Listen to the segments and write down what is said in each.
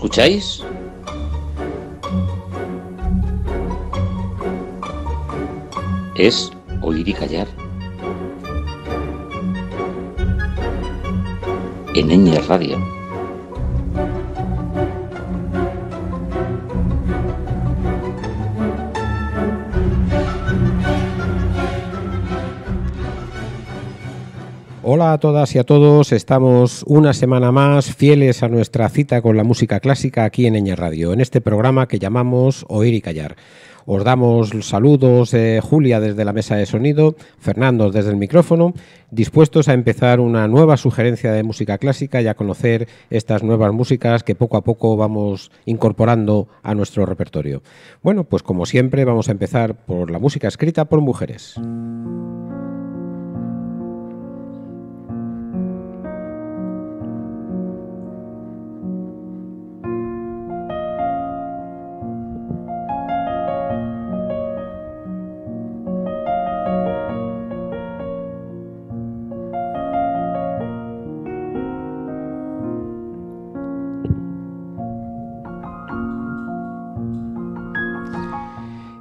¿Escucháis? Es oír y callar. En Ñ Radio. Hola a todas y a todos, estamos una semana más fieles a nuestra cita con la música clásica aquí en Ñ Radio, en este programa que llamamos Oír y Callar. Os damos saludos, Julia desde la mesa de sonido, Fernando desde el micrófono, dispuestos a empezar una nueva sugerencia de música clásica y a conocer estas nuevas músicas que poco a poco vamos incorporando a nuestro repertorio. Bueno, pues como siempre vamos a empezar por la música escrita por mujeres.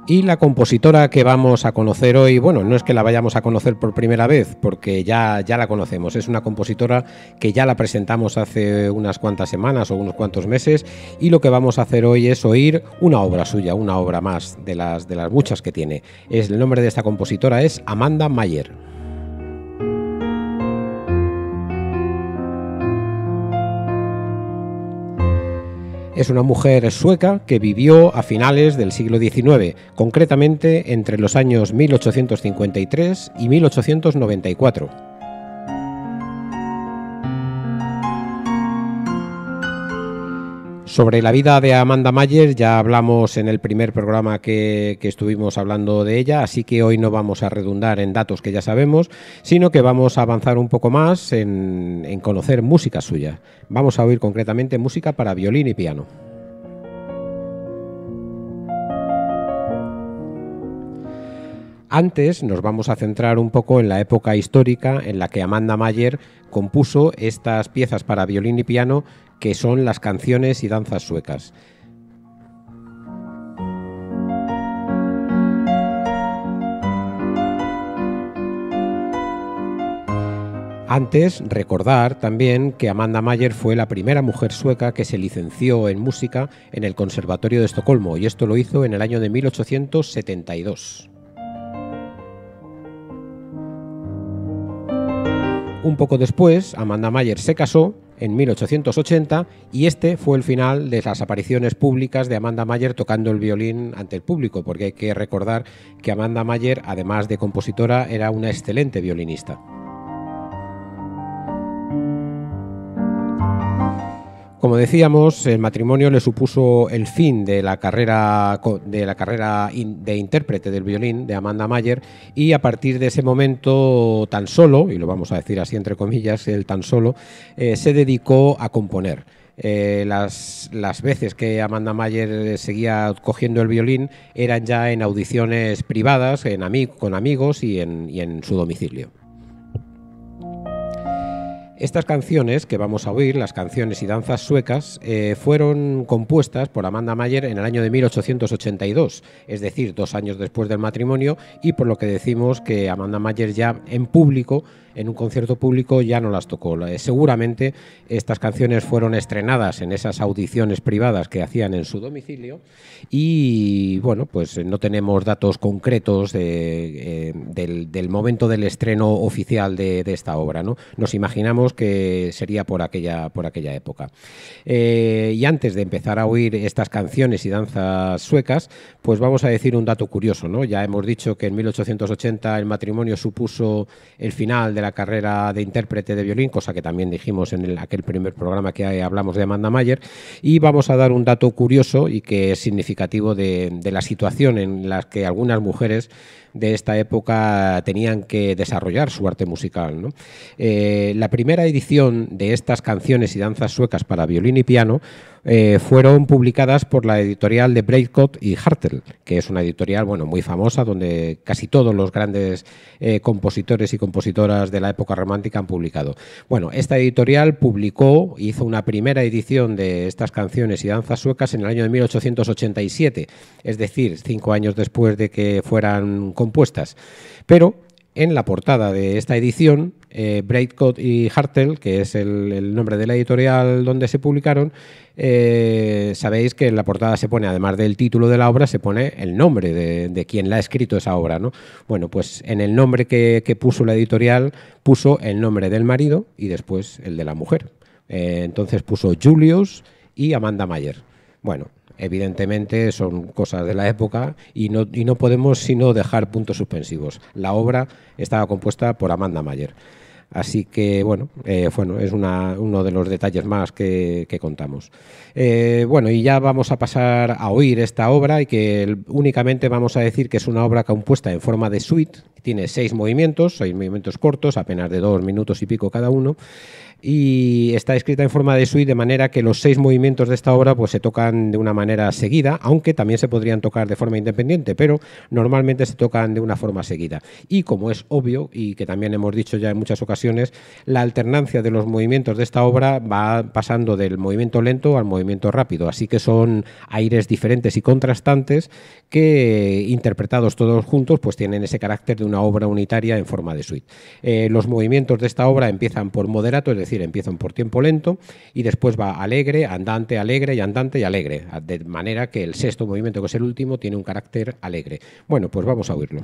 Y la compositora que vamos a conocer hoy, bueno, no es que la vayamos a conocer por primera vez, porque ya la conocemos. Es una compositora que ya la presentamos hace unas cuantas semanas o unos cuantos meses, y lo que vamos a hacer hoy es oír una obra suya, una obra más de las muchas que tiene. El nombre de esta compositora es Amanda Mayer. Es una mujer sueca que vivió a finales del siglo XIX, concretamente entre los años 1853 y 1894. Sobre la vida de Amanda Mayer ya hablamos en el primer programa que estuvimos hablando de ella, así que hoy no vamos a redundar en datos que ya sabemos, sino que vamos a avanzar un poco más en conocer música suya. Vamos a oír concretamente música para violín y piano. Antes nos vamos a centrar un poco en la época histórica en la que Amanda Mayer compuso estas piezas para violín y piano que son las canciones y danzas suecas. Antes, recordar también que Amanda Mayer fue la primera mujer sueca que se licenció en música en el Conservatorio de Estocolmo, y esto lo hizo en el año de 1872. Un poco después, Amanda Mayer se casó en 1880 y este fue el final de las apariciones públicas de Amanda Mayer tocando el violín ante el público, porque hay que recordar que Amanda Mayer, además de compositora, era una excelente violinista. Como decíamos, el matrimonio le supuso el fin de la carrera de intérprete del violín de Amanda Mayer, y a partir de ese momento tan solo, y lo vamos a decir así entre comillas, el tan solo, se dedicó a componer. Las veces que Amanda Mayer seguía cogiendo el violín eran ya en audiciones privadas, con amigos y en su domicilio. Estas canciones que vamos a oír, las canciones y danzas suecas, fueron compuestas por Amanda Mayer en el año de 1882, es decir, 2 años después del matrimonio, y por lo que decimos que Amanda Mayer ya en público, en un concierto público, ya no las tocó. Seguramente estas canciones fueron estrenadas en esas audiciones privadas que hacían en su domicilio, y bueno, pues no tenemos datos concretos del momento del estreno oficial de esta obra, ¿no? Nos imaginamos que sería por aquella época. Y antes de empezar a oír estas canciones y danzas suecas, pues vamos a decir un dato curioso, ¿no? Ya hemos dicho que en 1880 el matrimonio supuso el final de la carrera de intérprete de violín, cosa que también dijimos en aquel primer programa que hablamos de Amanda Mayer, y vamos a dar un dato curioso y que es significativo de la situación en la que algunas mujeres de esta época tenían que desarrollar su arte musical, ¿no? La primera edición de estas canciones y danzas suecas para violín y piano fueron publicadas por la editorial de Breitgott y Hartel, que es una editorial muy famosa, donde casi todos los grandes compositores y compositoras de la época romántica han publicado. Bueno, esta editorial hizo una primera edición de estas canciones y danzas suecas en el año de 1887, es decir, 5 años después de que fueran compuestas. Pero en la portada de esta edición, Breitcott y Hartel, que es el nombre de la editorial donde se publicaron, sabéis que en la portada se pone, además del título de la obra, se pone el nombre de quien la ha escrito esa obra, ¿no? Bueno, pues en el nombre que puso la editorial, puso el nombre del marido y después el de la mujer. Entonces puso Julius y Amanda Mayer. Bueno, evidentemente son cosas de la época y no podemos sino dejar puntos suspensivos. La obra estaba compuesta por Amanda Mayer. Así que, bueno, es uno de los detalles más que contamos. Bueno, y ya vamos a pasar a oír esta obra y que únicamente vamos a decir que es una obra compuesta en forma de suite. Tiene 6 movimientos cortos, apenas de 2 minutos y pico cada uno. Y está escrita en forma de suite, de manera que los 6 movimientos de esta obra pues se tocan de una manera seguida, aunque también se podrían tocar de forma independiente, pero normalmente se tocan de una forma seguida. Y como es obvio, y que también hemos dicho ya en muchas ocasiones, la alternancia de los movimientos de esta obra va pasando del movimiento lento al movimiento rápido, así que son aires diferentes y contrastantes que, interpretados todos juntos, pues tienen ese carácter de una obra unitaria en forma de suite. Los movimientos de esta obra empiezan por moderato, es decir, empiezan por tiempo lento y después va alegre, andante, alegre y andante y alegre, de manera que el 6.º movimiento, que es el último, tiene un carácter alegre. Bueno, pues vamos a oírlo.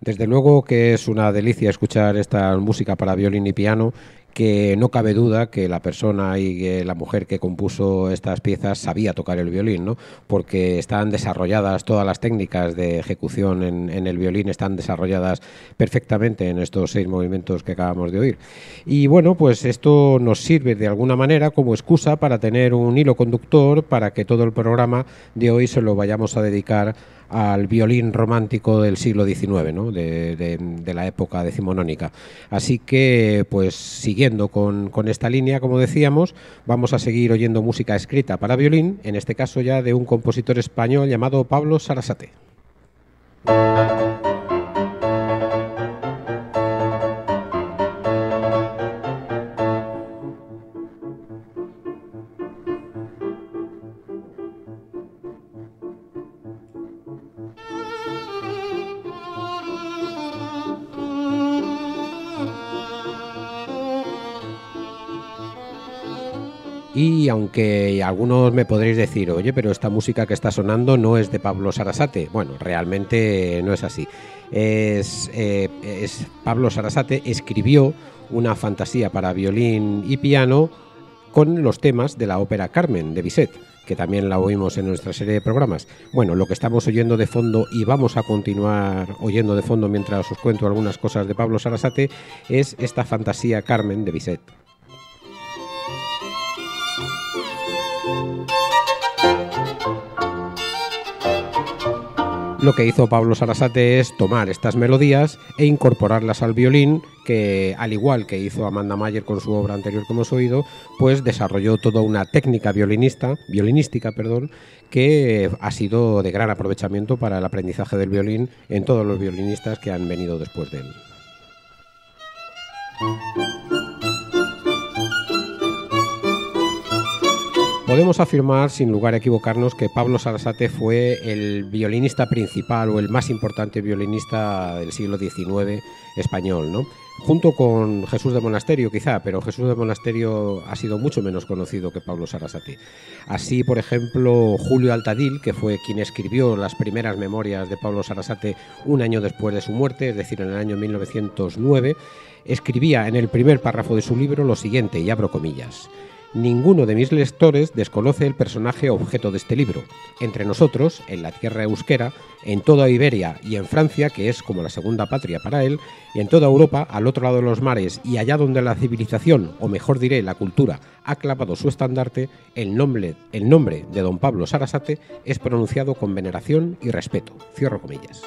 Desde luego que es una delicia escuchar esta música para violín y piano, que no cabe duda que la persona y que la mujer que compuso estas piezas sabía tocar el violín, ¿no? Porque están desarrolladas todas las técnicas de ejecución en el violín, están desarrolladas perfectamente en estos 6 movimientos que acabamos de oír. Y bueno, pues esto nos sirve de alguna manera como excusa para tener un hilo conductor para que todo el programa de hoy se lo vayamos a dedicar al violín romántico del siglo XIX, ¿no? de la época decimonónica. Así que, pues siguiendo con esta línea, como decíamos, vamos a seguir oyendo música escrita para violín, en este caso ya de un compositor español llamado Pablo Sarasate. Y aunque algunos me podréis decir, oye, pero esta música que está sonando no es de Pablo Sarasate. Bueno, realmente no es así. Pablo Sarasate escribió una fantasía para violín y piano con los temas de la ópera Carmen de Bizet, que también la oímos en nuestra serie de programas. Bueno, lo que estamos oyendo de fondo y vamos a continuar oyendo de fondo mientras os cuento algunas cosas de Pablo Sarasate es esta fantasía Carmen de Bizet. Lo que hizo Pablo Sarasate es tomar estas melodías e incorporarlas al violín, que al igual que hizo Amanda Mayer con su obra anterior que hemos oído, pues desarrolló toda una técnica violinística, que ha sido de gran aprovechamiento para el aprendizaje del violín en todos los violinistas que han venido después de él. Podemos afirmar, sin lugar a equivocarnos, que Pablo Sarasate fue el violinista principal o el más importante violinista del siglo XIX español, ¿no? Junto con Jesús de Monasterio, quizá, pero Jesús de Monasterio ha sido mucho menos conocido que Pablo Sarasate. Así, por ejemplo, Julio Altadil, que fue quien escribió las primeras memorias de Pablo Sarasate un año después de su muerte, es decir, en el año 1909, escribía en el primer párrafo de su libro lo siguiente, y abro comillas: ninguno de mis lectores desconoce el personaje objeto de este libro. Entre nosotros, en la tierra euskera, en toda Iberia y en Francia, que es como la segunda patria para él, y en toda Europa, al otro lado de los mares y allá donde la civilización, o mejor diré, la cultura, ha clavado su estandarte, el nombre de don Pablo Sarasate es pronunciado con veneración y respeto. Cierro comillas.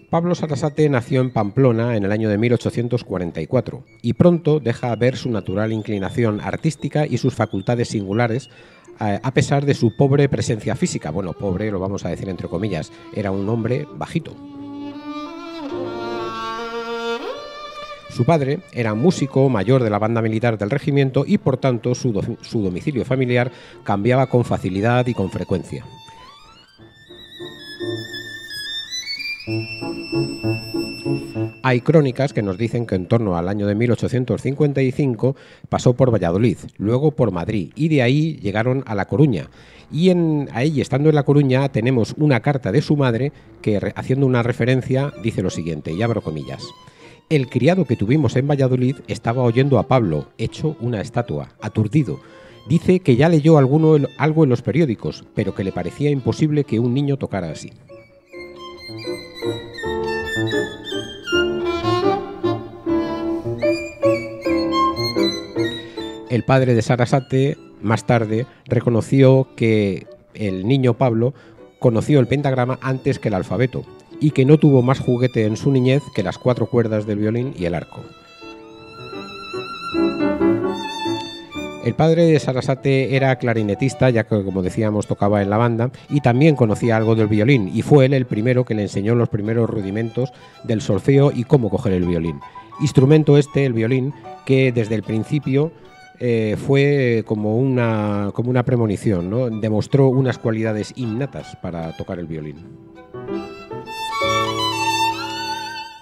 Pablo Sarasate nació en Pamplona en el año de 1844 y pronto deja ver su natural inclinación artística y sus facultades singulares a pesar de su pobre presencia física. Bueno, pobre lo vamos a decir entre comillas, era un hombre bajito. Su padre era músico mayor de la banda militar del regimiento y por tanto su domicilio familiar cambiaba con facilidad y con frecuencia. Hay crónicas que nos dicen que en torno al año de 1855 pasó por Valladolid, luego por Madrid y de ahí llegaron a La Coruña. Y ahí, estando en La Coruña, tenemos una carta de su madre que, haciendo una referencia, dice lo siguiente, y abro comillas: el criado que tuvimos en Valladolid estaba oyendo a Pablo, hecho una estatua, aturdido. Dice que ya leyó algo en los periódicos, pero que le parecía imposible que un niño tocara así. El padre de Sarasate, más tarde, reconoció que el niño Pablo conoció el pentagrama antes que el alfabeto y que no tuvo más juguete en su niñez que las 4 cuerdas del violín y el arco. El padre de Sarasate era clarinetista, ya que, como decíamos, tocaba en la banda, y también conocía algo del violín, y fue él el primero que le enseñó los primeros rudimentos del solfeo y cómo coger el violín. Instrumento el violín, que desde el principio fue como una premonición, ¿no? Demostró unas cualidades innatas para tocar el violín.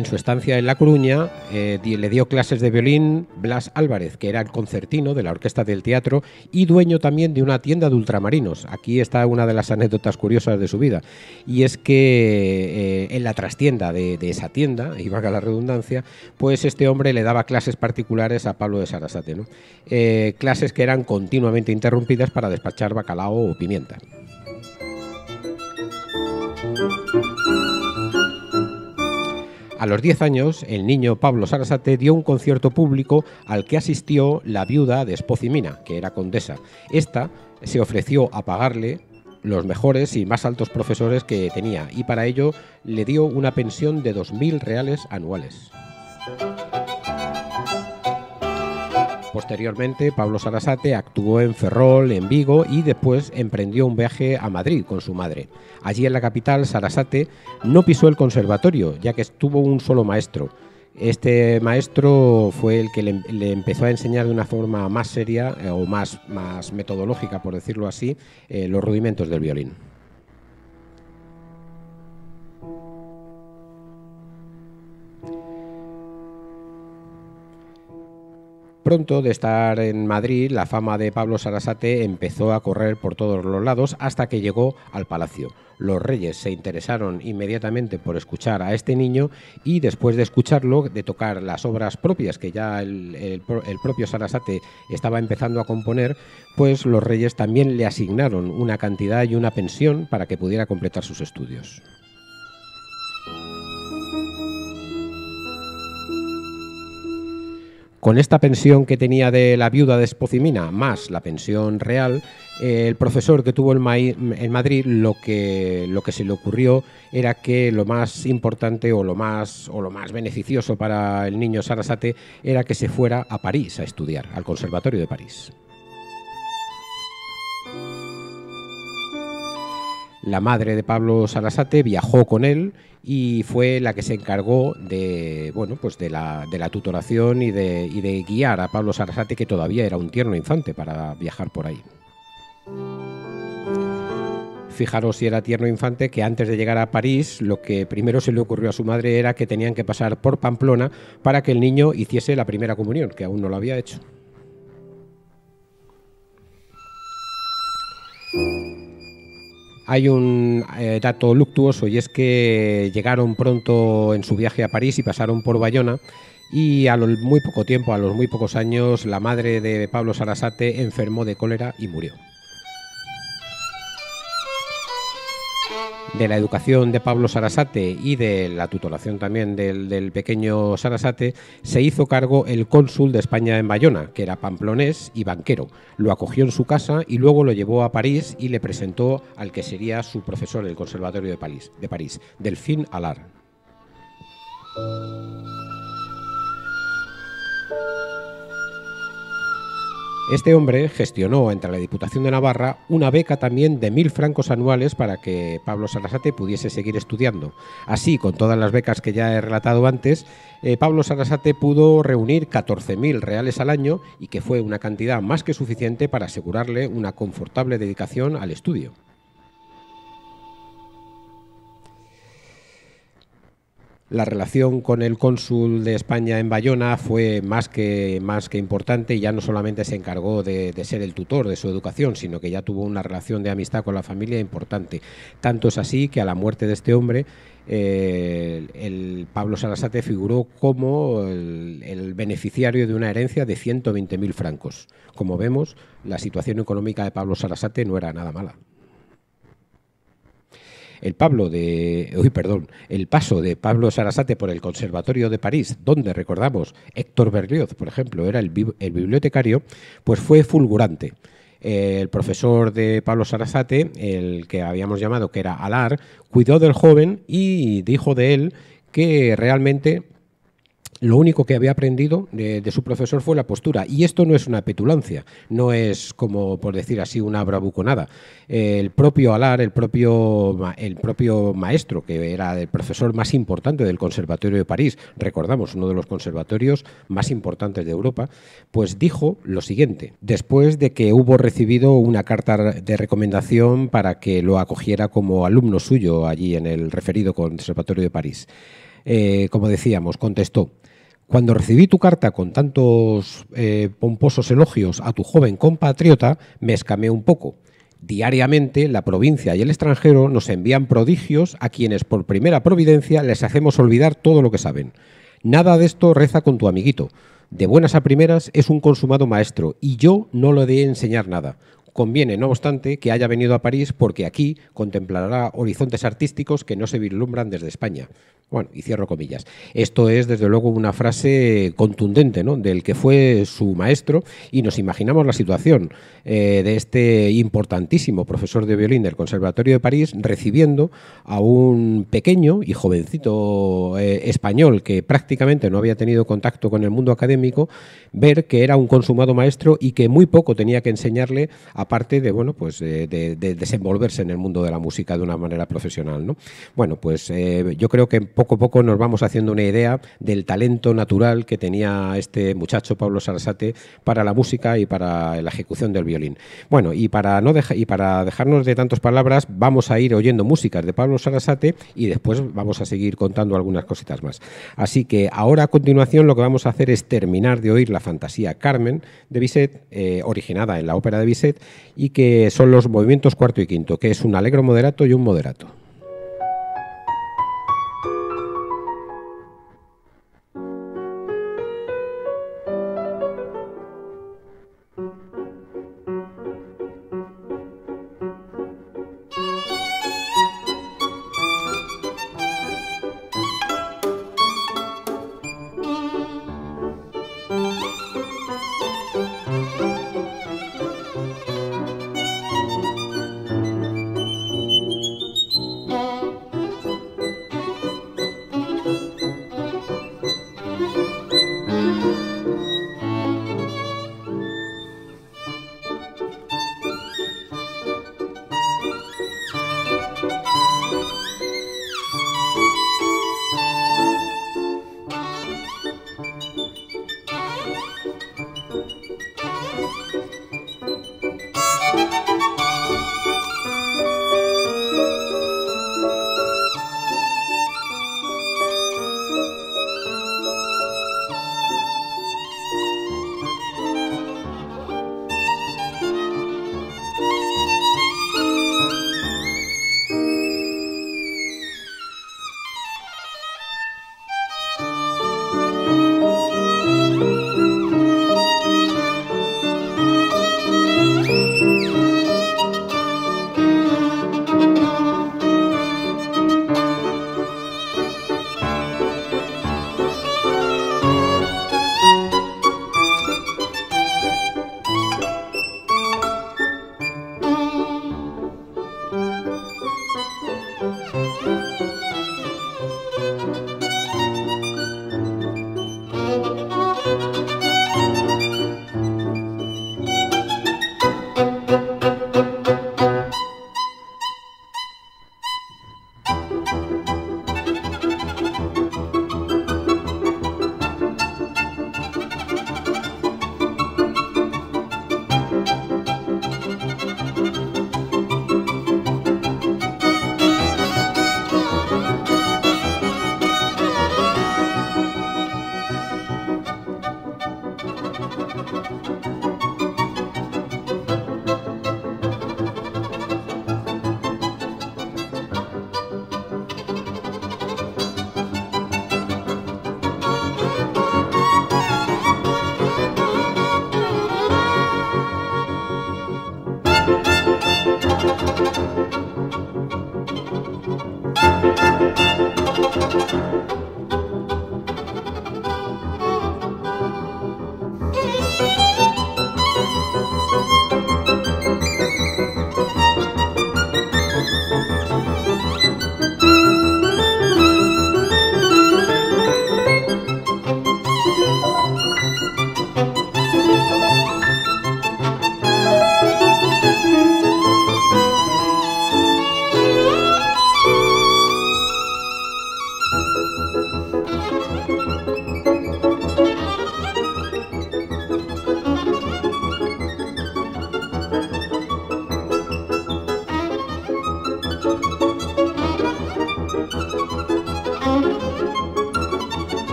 En su estancia en La Coruña le dio clases de violín Blas Álvarez, que era el concertino de la Orquesta del Teatro y dueño también de una tienda de ultramarinos. Aquí está una de las anécdotas curiosas de su vida, y es que en la trastienda de esa tienda, y valga la redundancia, pues este hombre le daba clases particulares a Pablo de Sarasate, ¿no? Clases que eran continuamente interrumpidas para despachar bacalao o pimienta. A los 10 años, el niño Pablo Sarasate dio un concierto público al que asistió la viuda de Espozimina, que era condesa. Esta se ofreció a pagarle los mejores y más altos profesores que tenía, y para ello le dio una pensión de 2.000 reales anuales. Posteriormente, Pablo Sarasate actuó en Ferrol, en Vigo, y después emprendió un viaje a Madrid con su madre. Allí en la capital, Sarasate no pisó el conservatorio, ya que tuvo un solo maestro. Este maestro fue el que le empezó a enseñar de una forma más seria o más metodológica, por decirlo así, los rudimentos del violín. Pronto de estar en Madrid, la fama de Pablo Sarasate empezó a correr por todos los lados hasta que llegó al palacio. Los reyes se interesaron inmediatamente por escuchar a este niño, y después de escucharlo, de tocar las obras propias que ya el propio Sarasate estaba empezando a componer, pues los reyes también le asignaron una cantidad y una pensión para que pudiera completar sus estudios. Con esta pensión que tenía de la viuda de Espozimina, más la pensión real, el profesor que tuvo en Madrid lo que se le ocurrió era que lo más importante o lo más beneficioso para el niño Sarasate era que se fuera a París a estudiar, al Conservatorio de París. La madre de Pablo Sarasate viajó con él y fue la que se encargó de, bueno, pues de la tutoración y de guiar a Pablo Sarasate, que todavía era un tierno infante, para viajar por ahí. Fijaros si era tierno infante, que antes de llegar a París, lo que primero se le ocurrió a su madre era que tenían que pasar por Pamplona para que el niño hiciese la primera comunión, que aún no lo había hecho. Hay un dato luctuoso, y es que llegaron pronto en su viaje a París y pasaron por Bayona, y a muy poco tiempo, a los muy pocos años, la madre de Pablo Sarasate enfermó de cólera y murió. De la educación de Pablo Sarasate y de la tutoración también del pequeño Sarasate se hizo cargo el cónsul de España en Bayona, que era pamplonés y banquero. Lo acogió en su casa y luego lo llevó a París y le presentó al que sería su profesor en el Conservatorio de París, Delphine Allard. Este hombre gestionó entre la Diputación de Navarra una beca también de 1.000 francos anuales para que Pablo Sarasate pudiese seguir estudiando. Así, con todas las becas que ya he relatado antes, Pablo Sarasate pudo reunir 14.000 reales al año, y que fue una cantidad más que suficiente para asegurarle una confortable dedicación al estudio. La relación con el cónsul de España en Bayona fue más que importante, y ya no solamente se encargó de ser el tutor de su educación, sino que ya tuvo una relación de amistad con la familia importante. Tanto es así que a la muerte de este hombre, el Pablo Sarasate figuró como el beneficiario de una herencia de 120.000 francos. Como vemos, la situación económica de Pablo Sarasate no era nada mala. El paso de Pablo Sarasate por el Conservatorio de París, donde, recordamos, Héctor Berlioz, por ejemplo, era el bibliotecario, pues fue fulgurante. El profesor de Pablo Sarasate, el que habíamos llamado que era Allard, cuidó del joven y dijo de él que realmente lo único que había aprendido de su profesor fue la postura. Y esto no es una petulancia, no es, como por decir así, una bravuconada. El propio Allard, el propio maestro, que era el profesor más importante del Conservatorio de París, recordamos, uno de los conservatorios más importantes de Europa, pues dijo lo siguiente, después de que hubo recibido una carta de recomendación para que lo acogiera como alumno suyo allí en el referido Conservatorio de París. como decíamos, contestó: cuando recibí tu carta con tantos pomposos elogios a tu joven compatriota, me escamé un poco. Diariamente, la provincia y el extranjero nos envían prodigios a quienes por primera providencia les hacemos olvidar todo lo que saben. Nada de esto reza con tu amiguito. De buenas a primeras es un consumado maestro y yo no le he de enseñar nada. Conviene, no obstante, que haya venido a París porque aquí contemplará horizontes artísticos que no se vislumbran desde España. Bueno, y cierro comillas. Esto es, desde luego, una frase contundente, ¿no?, del que fue su maestro, y nos imaginamos la situación de este importantísimo profesor de violín del Conservatorio de París recibiendo a un pequeño y jovencito español que prácticamente no había tenido contacto con el mundo académico, ver que era un consumado maestro y que muy poco tenía que enseñarle, aparte de, bueno, pues de desenvolverse en el mundo de la música de una manera profesional, ¿no? Bueno, pues yo creo que poco a poco nos vamos haciendo una idea del talento natural que tenía este muchacho, Pablo Sarasate, para la música y para la ejecución del violín. Bueno, y para dejarnos de tantas palabras, vamos a ir oyendo músicas de Pablo Sarasate y después vamos a seguir contando algunas cositas más. Así que ahora, a continuación, lo que vamos a hacer es terminar de oír la fantasía Carmen de Bizet, originada en la ópera de Bizet, y que son los movimientos cuarto y quinto, que es un allegro moderato y un moderato.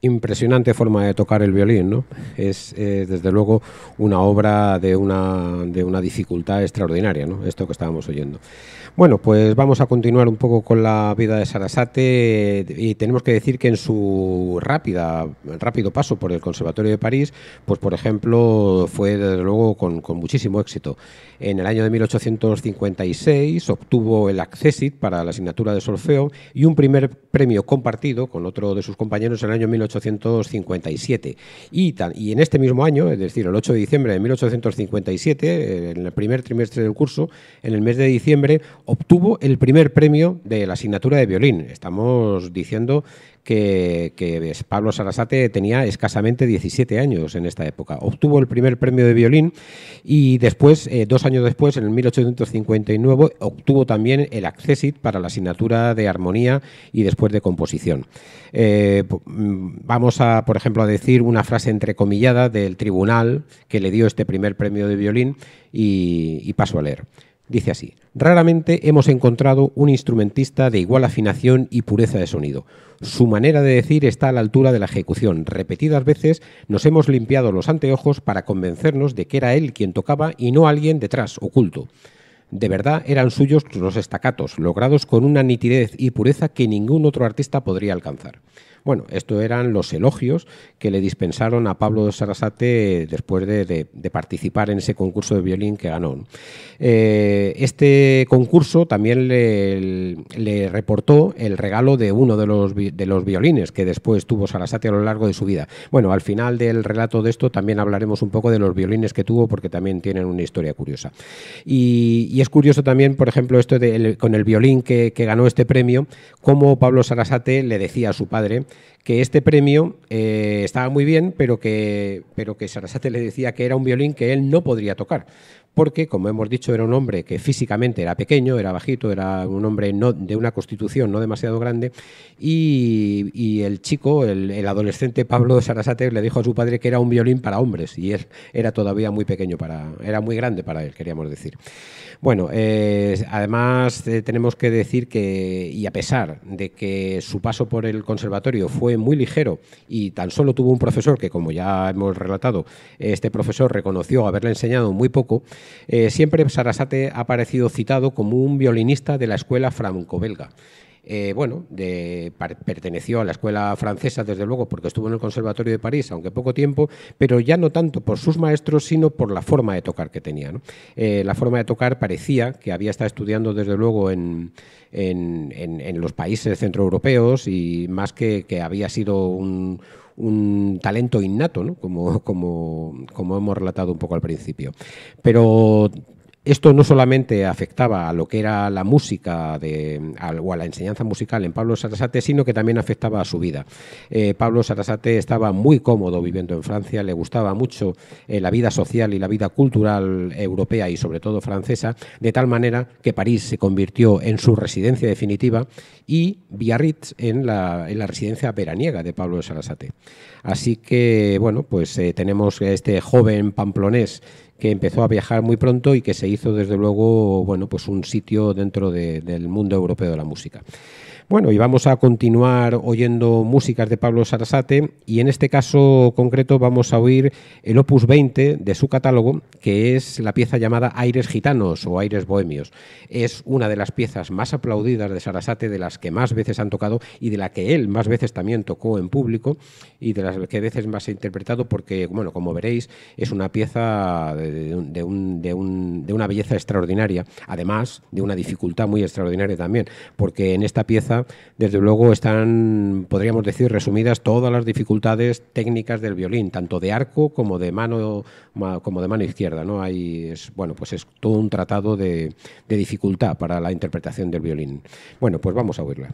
Impresionante forma de tocar el violín, ¿no? Es desde luego una obra de una dificultad extraordinaria, ¿no? Esto que estábamos oyendo. Bueno, pues vamos a continuar un poco con la vida de Sarasate y tenemos que decir que en su rápido paso por el Conservatorio de París, pues por ejemplo fue desde luego con muchísimo éxito. En el año de 1856 obtuvo el accésit para la asignatura de solfeo y un primer premio compartido con otro de sus compañeros en el año 1857. Y en este mismo año, es decir, el 8 de diciembre de 1857, en el primer trimestre del curso, en el mes de diciembre, obtuvo el primer premio de la asignatura de violín. Estamos diciendo que Pablo Sarasate tenía escasamente 17 años en esta época. Obtuvo el primer premio de violín y después, 2 años después, en el 1859, obtuvo también el accésit para la asignatura de armonía y después de composición. Vamos a, por ejemplo, a decir una frase entrecomillada del tribunal que le dio este primer premio de violín y paso a leer. Dice así: raramente hemos encontrado un instrumentista de igual afinación y pureza de sonido. Su manera de decir está a la altura de la ejecución. Repetidas veces nos hemos limpiado los anteojos para convencernos de que era él quien tocaba y no alguien detrás, oculto. De verdad eran suyos los staccatos, logrados con una nitidez y pureza que ningún otro artista podría alcanzar. Bueno, esto eran los elogios que le dispensaron a Pablo Sarasate después de participar en ese concurso de violín que ganó. Este concurso también le reportó el regalo de uno de los violines que después tuvo Sarasate a lo largo de su vida. Bueno, al final del relato de esto también hablaremos un poco de los violines que tuvo porque también tienen una historia curiosa. Y es curioso también, por ejemplo, esto con el violín que ganó este premio, cómo Pablo Sarasate le decía a su padre que este premio estaba muy bien, pero que Sarasate le decía que era un violín que él no podría tocar, porque, como hemos dicho, era un hombre que físicamente era pequeño, era bajito, era un hombre de una constitución no demasiado grande, y el chico, el adolescente Pablo Sarasate, le dijo a su padre que era un violín para hombres, y él era todavía muy pequeño era muy grande para él, queríamos decir. Bueno, además tenemos que decir que, y a pesar de que su paso por el conservatorio fue muy ligero y tan solo tuvo un profesor que, como ya hemos relatado, este profesor reconoció haberle enseñado muy poco, siempre Sarasate ha aparecido citado como un violinista de la escuela franco-belga. Perteneció a la escuela francesa, desde luego, porque estuvo en el Conservatorio de París, aunque poco tiempo, pero ya no tanto por sus maestros, sino por la forma de tocar que tenía, ¿no? La forma de tocar parecía que había estado estudiando, desde luego, en los países centroeuropeos y más que había sido un talento innato, ¿no? Como hemos relatado un poco al principio. Pero esto no solamente afectaba a lo que era la música o a la enseñanza musical en Pablo Sarasate, sino que también afectaba a su vida. Pablo Sarasate estaba muy cómodo viviendo en Francia, le gustaba mucho la vida social y la vida cultural europea y sobre todo francesa, de tal manera que París se convirtió en su residencia definitiva y Biarritz en la residencia veraniega de Pablo Sarasate. Así que, bueno, pues tenemos este joven pamplonés que empezó a viajar muy pronto y que se hizo, desde luego, bueno, pues un sitio dentro del mundo europeo de la música. Bueno, y vamos a continuar oyendo músicas de Pablo Sarasate y en este caso concreto vamos a oír el Opus 20 de su catálogo, que es la pieza llamada Aires Gitanos o Aires Bohemios. Es una de las piezas más aplaudidas de Sarasate, de las que más veces han tocado y de la que él más veces también tocó en público y de las que veces más ha interpretado porque, bueno, como veréis, es una pieza de una belleza extraordinaria, además de una dificultad muy extraordinaria también, porque en esta pieza desde luego están, podríamos decir, resumidas todas las dificultades técnicas del violín, tanto de arco como de mano izquierda, ¿no? Bueno, pues es todo un tratado de dificultad para la interpretación del violín. Bueno, pues vamos a oírla.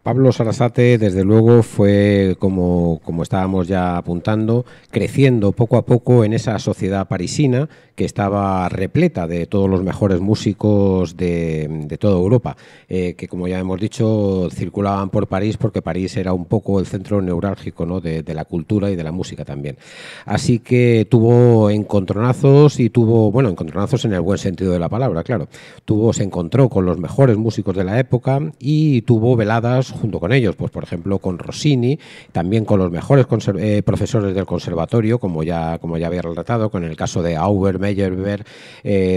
Pablo Sarasate, desde luego, fue, como estábamos ya apuntando, creciendo poco a poco en esa sociedad parisina que estaba repleta de todos los mejores músicos de toda Europa, que, como ya hemos dicho, circulaban por París porque París era un poco el centro neurálgico, ¿no?, de la cultura y de la música también. Así que tuvo encontronazos y tuvo, bueno, encontronazos en el buen sentido de la palabra, claro. Se encontró con los mejores músicos de la época y tuvo veladas junto con ellos, pues por ejemplo con Rossini, también con los mejores profesores del conservatorio, como ya había relatado, con el caso de Auber, Meyerbeer,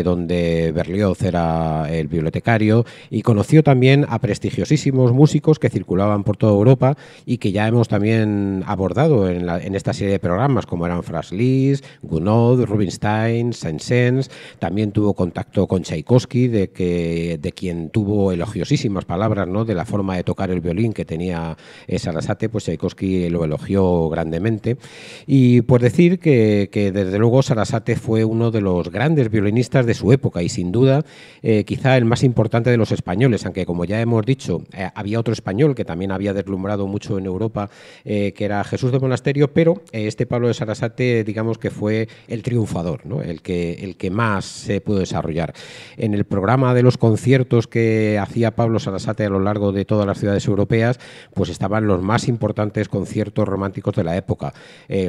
donde Berlioz era el bibliotecario, y conoció también a prestigiosísimos músicos que circulaban por toda Europa y que ya hemos también abordado en esta serie de programas, como eran Franz Liszt, Gounod, Rubinstein, Saint-Saëns. También tuvo contacto con Tchaikovsky, de quien tuvo elogiosísimas palabras, ¿no?, de la forma de tocar el violín que tenía Sarasate. Pues Tchaikovsky lo elogió grandemente. Y por decir que desde luego Sarasate fue uno de los grandes violinistas de su época y sin duda quizá el más importante de los españoles, aunque como ya hemos dicho había otro español que también había deslumbrado mucho en Europa, que era Jesús de Monasterio, pero este Pablo de Sarasate, digamos que fue el triunfador, ¿no?, el que más se pudo desarrollar. En el programa de los conciertos que hacía Pablo Sarasate a lo largo de todas las ciudades europeas, pues estaban los más importantes conciertos románticos de la época,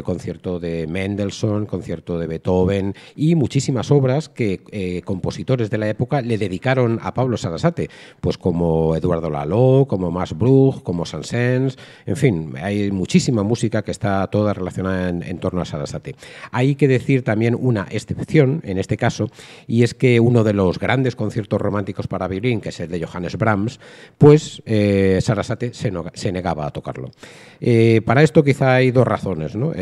concierto de Mendelssohn, concierto de Beethoven y muchísimas obras que compositores de la época le dedicaron a Pablo Sarasate, pues como Eduardo Lalo, como Max Bruch, como Saint-Saëns, en fin, hay muchísima música que está toda relacionada en torno a Sarasate. Hay que decir también una excepción en este caso, y es que uno de los grandes conciertos románticos para violín, que es el de Johannes Brahms, pues Sarasate se negaba a tocarlo. Para esto quizá hay dos razones, ¿no?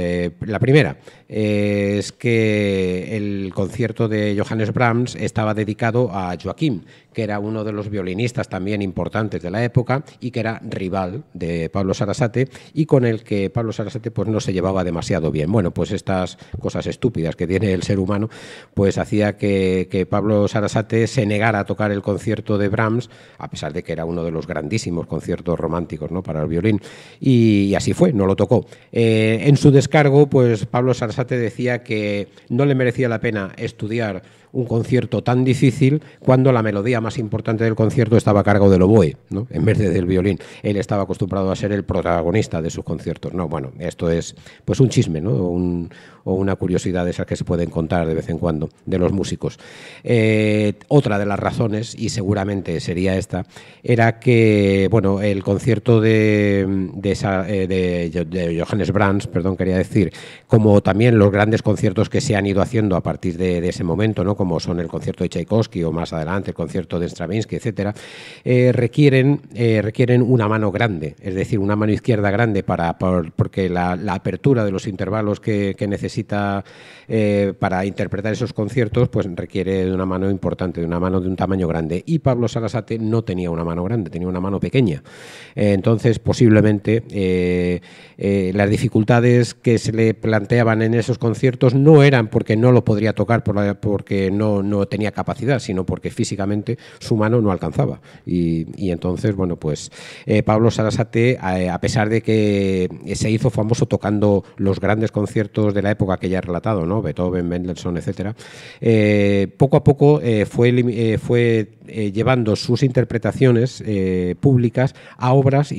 La primera es que el concierto de Johannes Brahms estaba dedicado a Joachim, que era uno de los violinistas también importantes de la época y que era rival de Pablo Sarasate y con el que Pablo Sarasate pues no se llevaba demasiado bien. Bueno, pues estas cosas estúpidas que tiene el ser humano pues hacía que Pablo Sarasate se negara a tocar el concierto de Brahms, a pesar de que era uno de los grandísimos conciertos románticos, ¿no?, para el violín, y así fue, no lo tocó. En su descargo, pues Pablo Sarasate decía que no le merecía la pena estudiar un concierto tan difícil cuando la melodía más importante del concierto estaba a cargo del oboe, ¿no?, en vez del violín. Él estaba acostumbrado a ser el protagonista de sus conciertos. No, bueno, esto es pues un chisme, ¿no?, o una curiosidad de esas que se pueden contar de vez en cuando de los músicos. Otra de las razones, y seguramente sería esta, era que, bueno, el concierto de Johannes Brahms, quería decir, como también los grandes conciertos que se han ido haciendo a partir de ese momento, ¿no?, como son el concierto de Tchaikovsky o más adelante el concierto de Stravinsky, etcétera, requieren una mano grande, es decir, una mano izquierda grande porque la apertura de los intervalos que necesita para interpretar esos conciertos pues requiere de una mano importante, de una mano de un tamaño grande, y Pablo Sarasate no tenía una mano grande, tenía una mano pequeña. Entonces posiblemente las dificultades que se le planteaban en esos conciertos no eran porque no lo podría tocar porque no tenía capacidad, sino porque físicamente su mano no alcanzaba. Y entonces, bueno, pues Pablo Sarasate, a pesar de que se hizo famoso tocando los grandes conciertos de la época que ya he relatado, ¿no?, Beethoven, Mendelssohn, etcétera, poco a poco fue llevando sus interpretaciones públicas a obras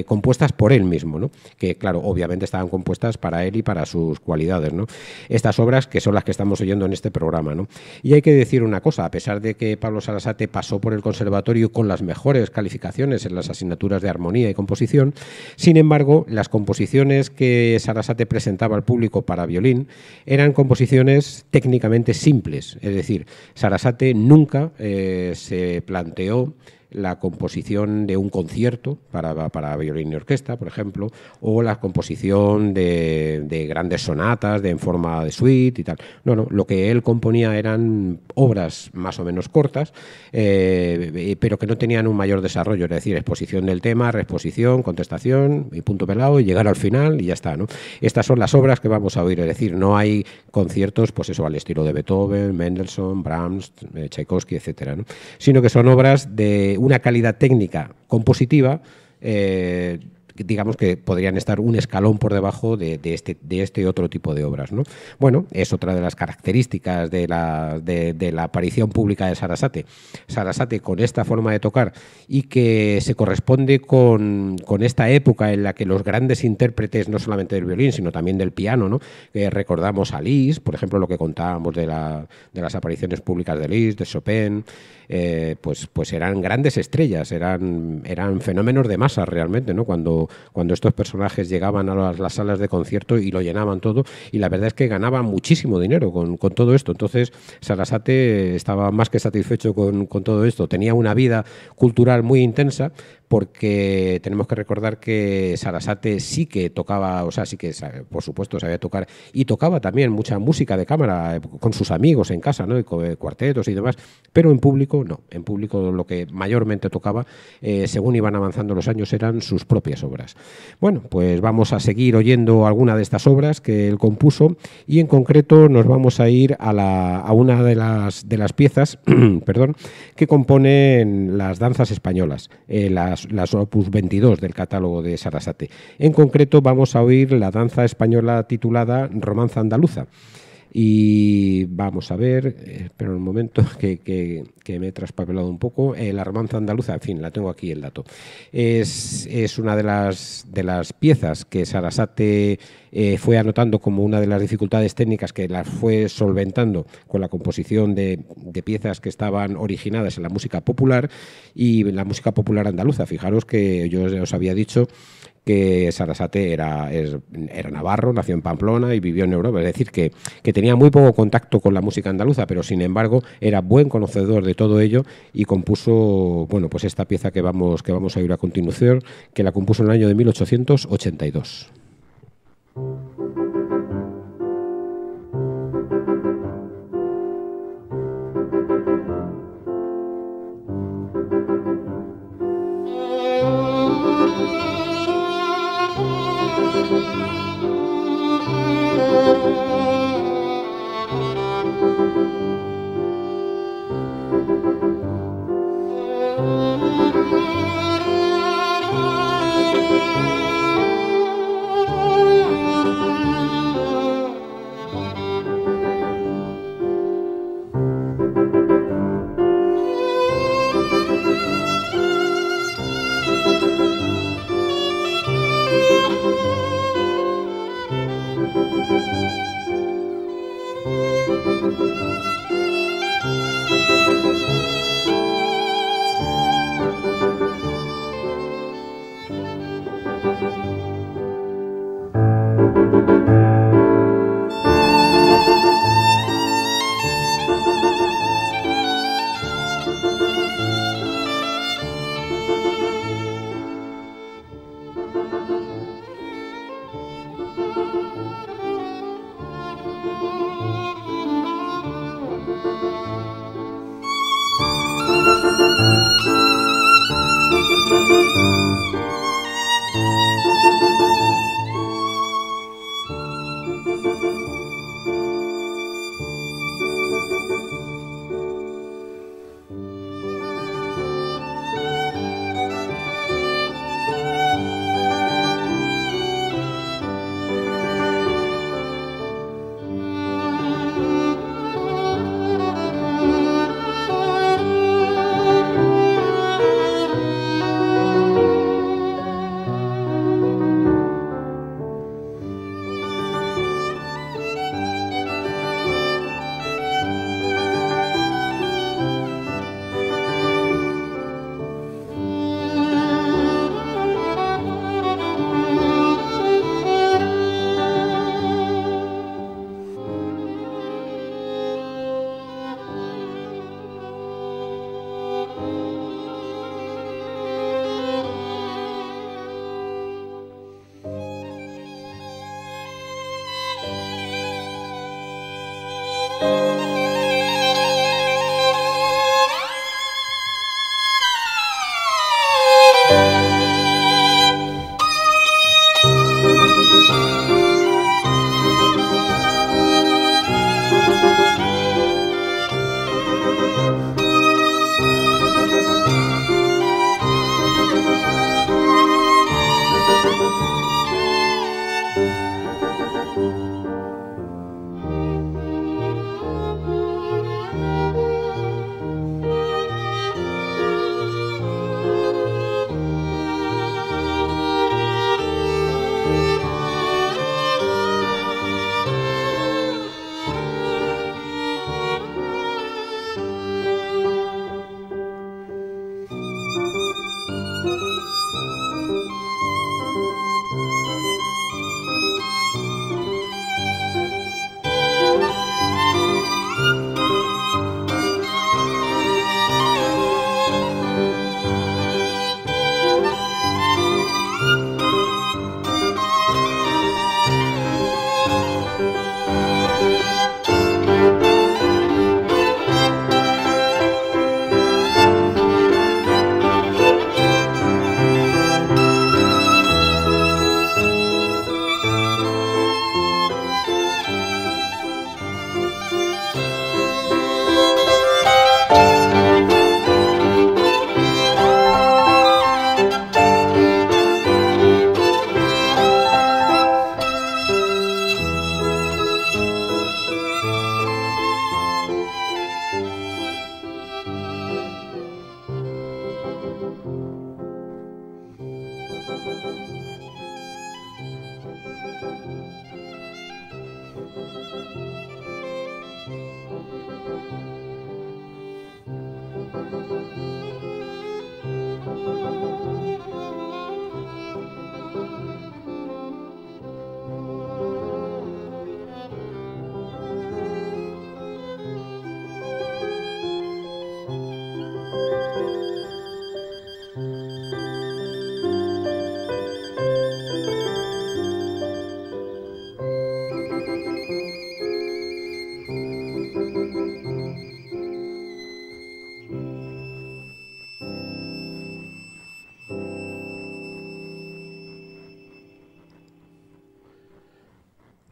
compuestas por él mismo, ¿no?, que, claro, obviamente estaban compuestas para él y para sus cualidades, ¿no? Estas obras que son las que estamos oyendo en este programa, ¿no? Y hay que decir una cosa, a pesar de que Pablo Sarasate pasó por el conservatorio con las mejores calificaciones en las asignaturas de armonía y composición, sin embargo, las composiciones que Sarasate presentaba al público para violín eran composiciones técnicamente simples, es decir, Sarasate nunca se planteó la composición de un concierto para violín y orquesta, por ejemplo, o la composición de grandes sonatas en forma de suite y tal. No, no, lo que él componía eran obras más o menos cortas, pero que no tenían un mayor desarrollo, es decir, exposición del tema, reexposición, contestación y punto pelado y llegar al final y ya está, ¿no? Estas son las obras que vamos a oír, es decir, no hay conciertos, pues eso, al estilo de Beethoven, Mendelssohn, Brahms, Tchaikovsky, etcétera, ¿no? Sino que son obras de una calidad técnica compositiva, digamos que podrían estar un escalón por debajo de este otro tipo de obras, ¿no? Bueno, es otra de las características de la aparición pública de Sarasate. Sarasate, con esta forma de tocar y que se corresponde con esta época en la que los grandes intérpretes, no solamente del violín, sino también del piano, ¿no? Recordamos a Liszt, por ejemplo, lo que contábamos de las apariciones públicas de Liszt, de Chopin, pues eran grandes estrellas, eran fenómenos de masa realmente, ¿no? Cuando estos personajes llegaban a las salas de concierto y lo llenaban todo, y la verdad es que ganaban muchísimo dinero con todo esto. Entonces Sarasate estaba más que satisfecho con todo esto. Tenía una vida cultural muy intensa, porque tenemos que recordar que Sarasate sí que tocaba, o sea, sí que por supuesto sabía tocar, y tocaba también mucha música de cámara con sus amigos en casa, ¿no? Y con cuartetos y demás, pero en público no. En público lo que mayormente tocaba, según iban avanzando los años, eran sus propias obras. Bueno, pues vamos a seguir oyendo alguna de estas obras que él compuso, y en concreto nos vamos a ir a una de las piezas perdón, que componen las danzas españolas, las opus 22 del catálogo de Sarasate. En concreto vamos a oír la danza española titulada Romanza Andaluza. Y vamos a ver, espera un momento que me he traspapelado un poco. La romanza andaluza, en fin, la tengo aquí el dato. Es una de las piezas que Sarasate fue anotando como una de las dificultades técnicas, que las fue solventando con la composición de piezas que estaban originadas en la música popular y en la música popular andaluza. Fijaros que yo os había dicho que Sarasate era navarro, nació en Pamplona y vivió en Europa, es decir, que tenía muy poco contacto con la música andaluza, pero sin embargo era buen conocedor de todo ello y compuso, bueno, pues esta pieza que vamos a oír a continuación, que la compuso en el año de 1882.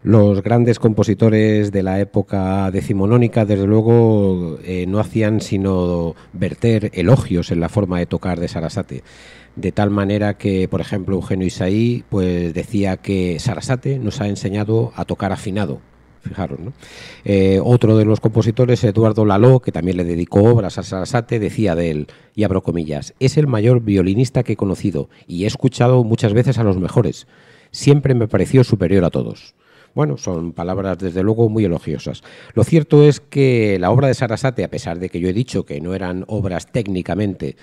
Los grandes compositores de la época decimonónica, desde luego, no hacían sino verter elogios en la forma de tocar de Sarasate. De tal manera que, por ejemplo, Eugenio Isaí pues, decía que Sarasate nos ha enseñado a tocar afinado. Fijaros, ¿no? Otro de los compositores, Eduardo Laló, que también le dedicó obras a Sarasate, decía de él, y abro comillas, es el mayor violinista que he conocido y he escuchado muchas veces a los mejores. Siempre me pareció superior a todos. Bueno, son palabras desde luego muy elogiosas. Lo cierto es que la obra de Sarasate, a pesar de que yo he dicho que no eran obras técnicamente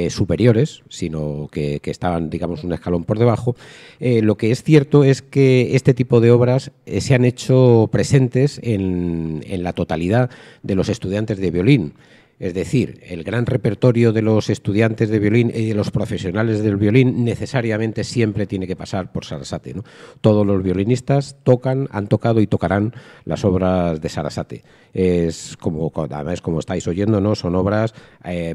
superiores, sino que estaban, digamos, un escalón por debajo, lo que es cierto es que este tipo de obras se han hecho presentes en la totalidad de los estudiantes de violín. Es decir, el gran repertorio de los estudiantes de violín y de los profesionales del violín necesariamente siempre tiene que pasar por Sarasate, ¿no? Todos los violinistas tocan, han tocado y tocarán las obras de Sarasate. Es como, además, como estáis oyendo, ¿no? Son obras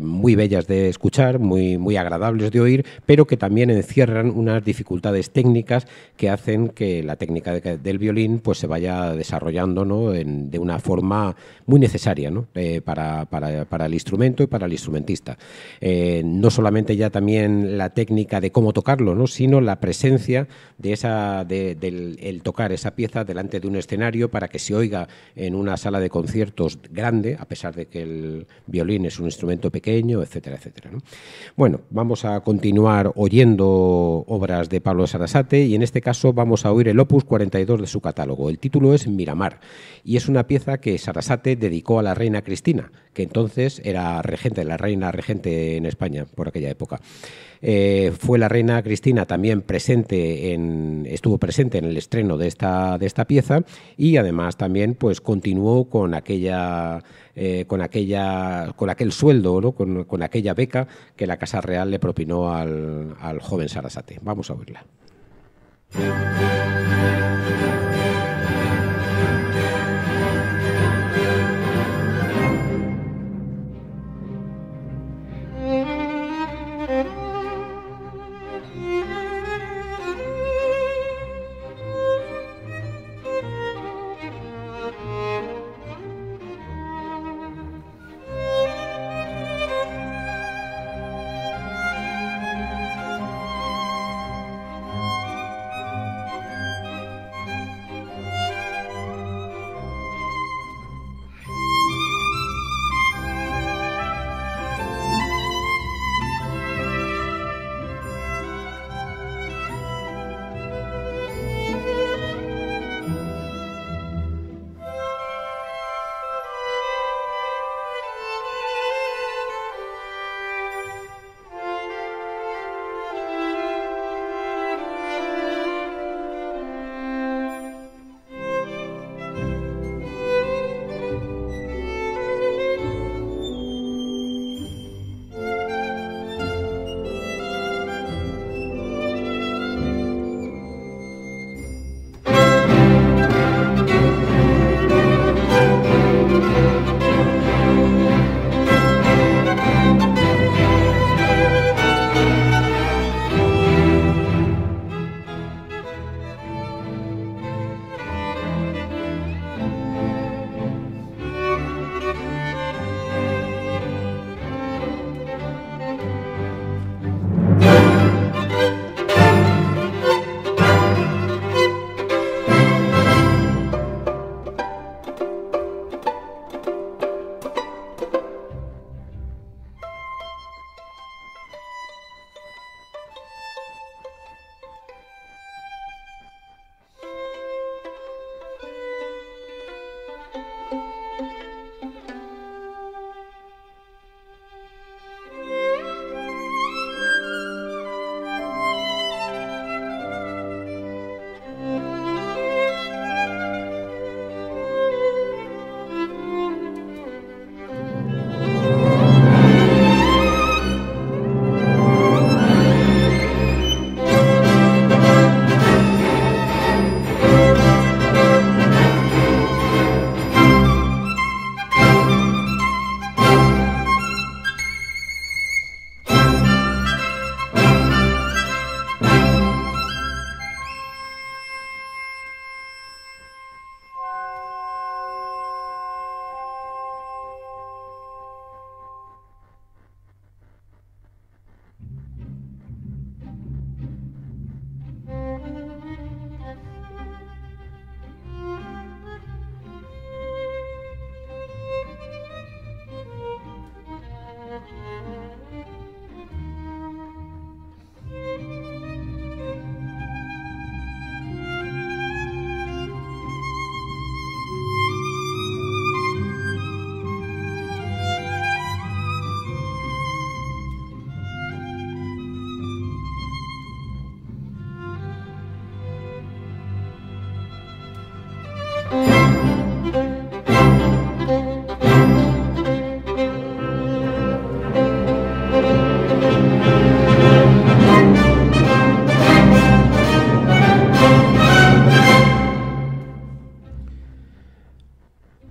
muy bellas de escuchar, muy agradables de oír, pero que también encierran unas dificultades técnicas que hacen que la técnica del violín pues, se vaya desarrollando, ¿no? de una forma muy necesaria, ¿no? Para el instrumento y para el instrumentista. No solamente ya también la técnica de cómo tocarlo, ¿no? Sino la presencia de el tocar esa pieza delante de un escenario para que se oiga en una sala de conciertos grande, a pesar de que el violín es un instrumento pequeño, etcétera, etcétera, ¿no? Bueno, vamos a continuar oyendo obras de Pablo Sarasate y en este caso vamos a oír el opus 42 de su catálogo. El título es Miramar y es una pieza que Sarasate dedicó a la reina Cristina, que entonces era regente, la reina regente en España por aquella época. Fue la reina Cristina también estuvo presente en el estreno de esta pieza y además también pues continuó con aquel sueldo, ¿no? con aquella beca que la Casa Real le propinó al joven Sarasate. Vamos a oírla.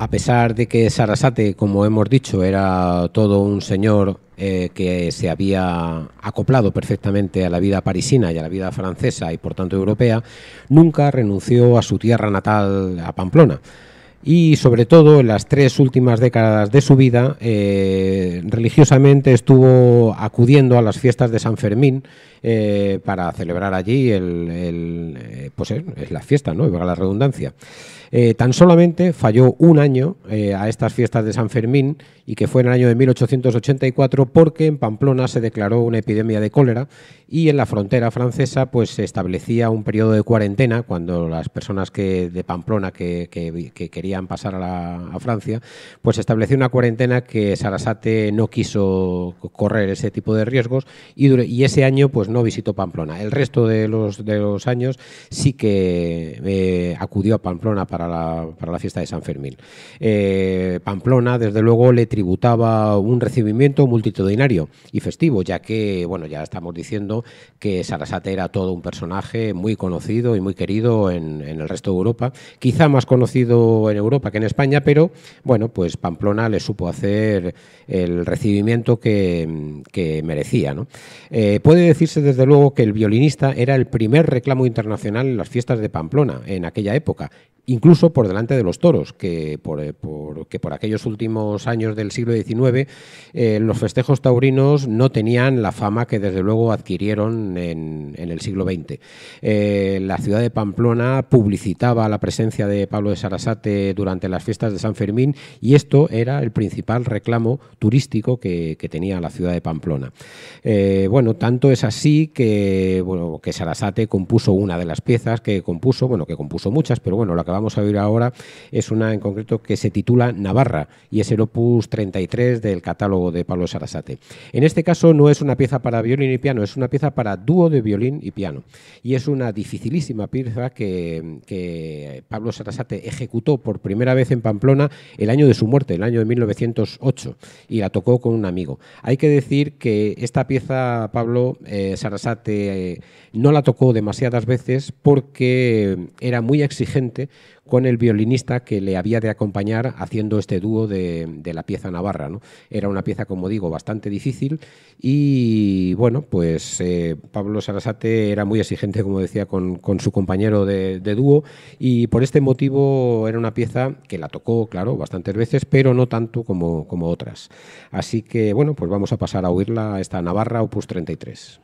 A pesar de que Sarasate, como hemos dicho, era todo un señor que se había acoplado perfectamente a la vida parisina y a la vida francesa y por tanto europea, nunca renunció a su tierra natal, a Pamplona. Y sobre todo en las 3 últimas décadas de su vida religiosamente estuvo acudiendo a las fiestas de San Fermín para celebrar allí pues es la fiesta, ¿no? Y valga la redundancia. Tan solamente falló un año a estas fiestas de San Fermín, y que fue en el año de 1884, porque en Pamplona se declaró una epidemia de cólera y en la frontera francesa pues se establecía un periodo de cuarentena cuando las personas de Pamplona que querían pasar a Francia, pues se estableció una cuarentena que Sarasate no quiso correr ese tipo de riesgos y ese año pues no visitó Pamplona. El resto de los años sí que acudió a Pamplona para la fiesta de San Fermín. Pamplona, desde luego, le tributaba un recibimiento multitudinario y festivo, ya que, bueno, ya estamos diciendo que Sarasate era todo un personaje muy conocido y muy querido en el resto de Europa, quizá más conocido en Europa que en España, pero, bueno, pues Pamplona le supo hacer el recibimiento que merecía, ¿no? Puede decirse, desde luego, que el violinista era el primer reclamo internacional en las fiestas de Pamplona en aquella época, incluso por delante de los toros, que por aquellos últimos años del siglo XIX los festejos taurinos no tenían la fama que desde luego adquirieron en el siglo XX. La ciudad de Pamplona publicitaba la presencia de Pablo de Sarasate durante las fiestas de San Fermín, y esto era el principal reclamo turístico que tenía la ciudad de Pamplona. Bueno, tanto es así que Sarasate compuso una de las piezas que compuso muchas, pero bueno, la que vamos a oír ahora es una en concreto que se titula Navarra, y es el opus 33 del catálogo de Pablo Sarasate. En este caso no es una pieza para violín y piano, es una pieza para dúo de violín y piano, y es una dificilísima pieza que Pablo Sarasate ejecutó por primera vez en Pamplona el año de su muerte, el año de 1908, y la tocó con un amigo. Hay que decir que esta pieza Pablo Sarasate no la tocó demasiadas veces porque era muy exigente con el violinista que le había de acompañar haciendo este dúo de la pieza Navarra, ¿no? Era una pieza, como digo, bastante difícil y, bueno, pues Pablo Sarasate era muy exigente, como decía, con su compañero de dúo, y por este motivo era una pieza que la tocó, claro, bastantes veces, pero no tanto como otras. Así que, bueno, pues vamos a pasar a oírla, esta Navarra, opus 33.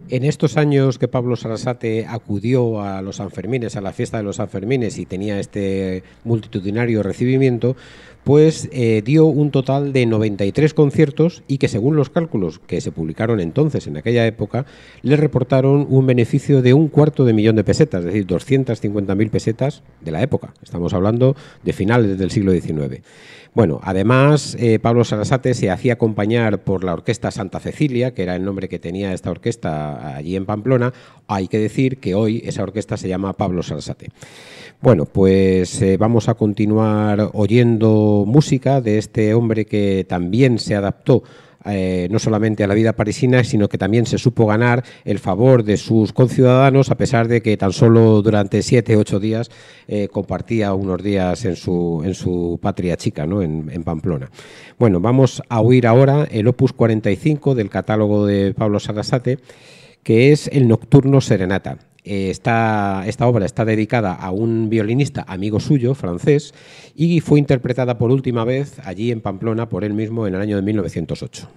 En estos años que Pablo Sarasate acudió a los Sanfermines, a la fiesta de los Sanfermines, y tenía este multitudinario recibimiento, pues dio un total de 93 conciertos y que, según los cálculos que se publicaron entonces, en aquella época, le reportaron un beneficio de 250.000 pesetas, es decir, 250.000 pesetas de la época. Estamos hablando de finales del siglo XIX. Bueno, además, Pablo Sarasate se hacía acompañar por la Orquesta Santa Cecilia, que era el nombre que tenía esta orquesta allí en Pamplona. Hay que decir que hoy esa orquesta se llama Pablo Sarasate. Bueno, pues vamos a continuar oyendo música de este hombre que también se adaptó no solamente a la vida parisina, sino que también se supo ganar el favor de sus conciudadanos, a pesar de que tan solo durante 7 u 8 días compartía unos días en su patria chica, ¿no? en Pamplona. Bueno, vamos a oír ahora el Opus 45 del catálogo de Pablo Sarasate, que es el Nocturno Serenata. Esta obra está dedicada a un violinista amigo suyo, francés, y fue interpretada por última vez allí en Pamplona por él mismo en el año de 1908.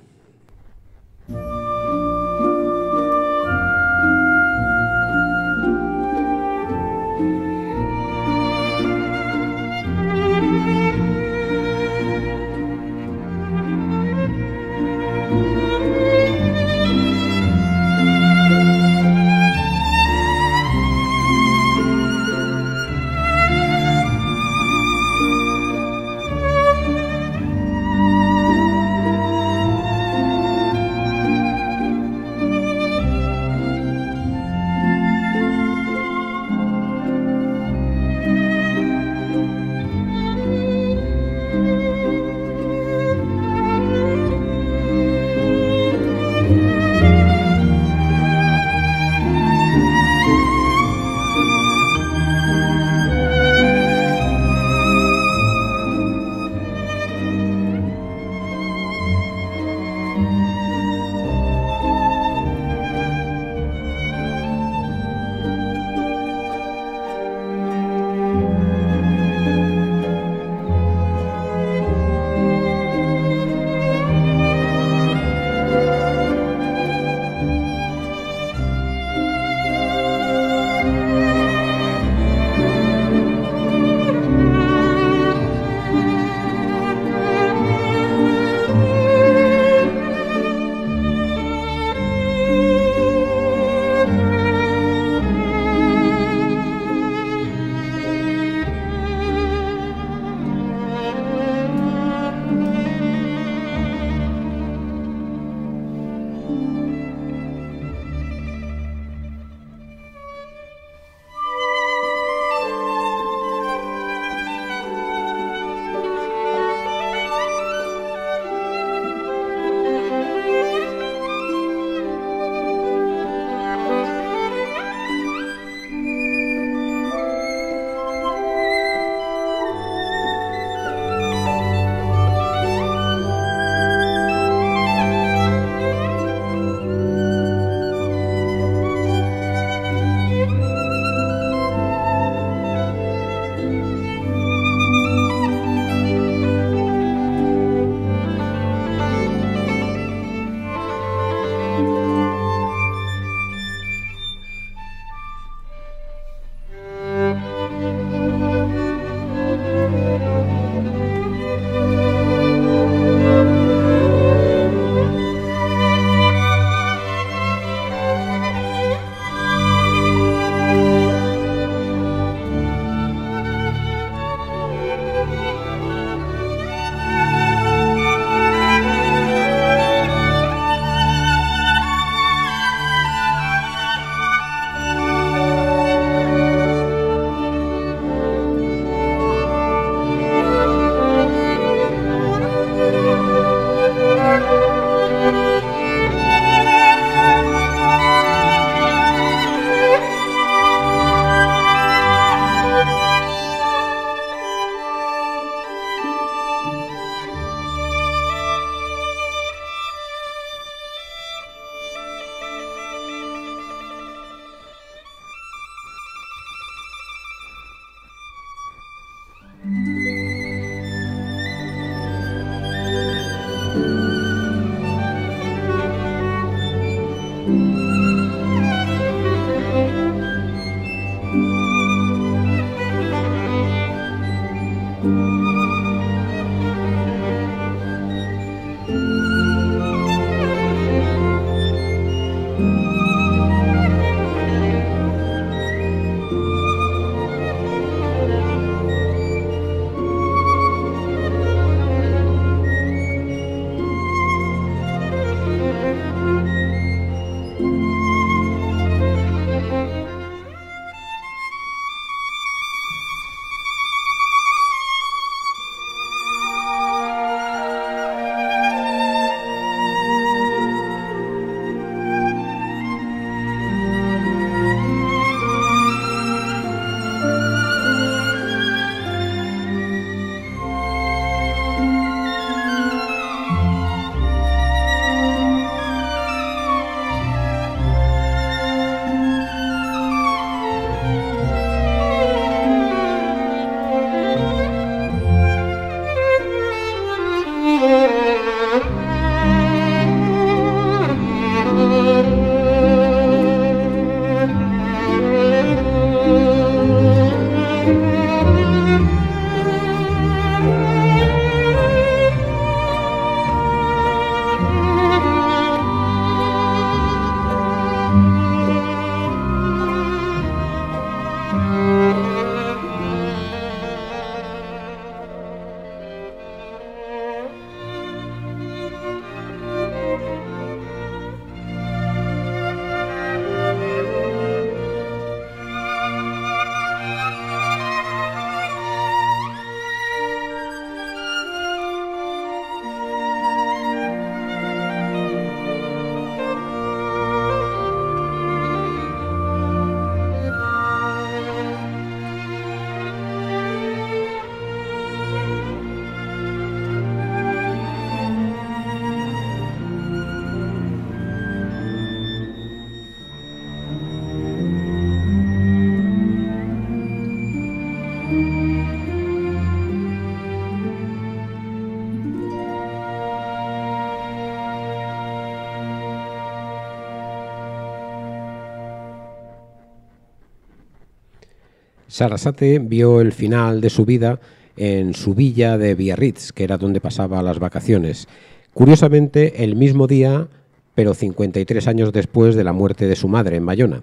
Sarasate vio el final de su vida en su villa de Biarritz, que era donde pasaba las vacaciones. Curiosamente, el mismo día, pero 53 años después de la muerte de su madre en Bayona.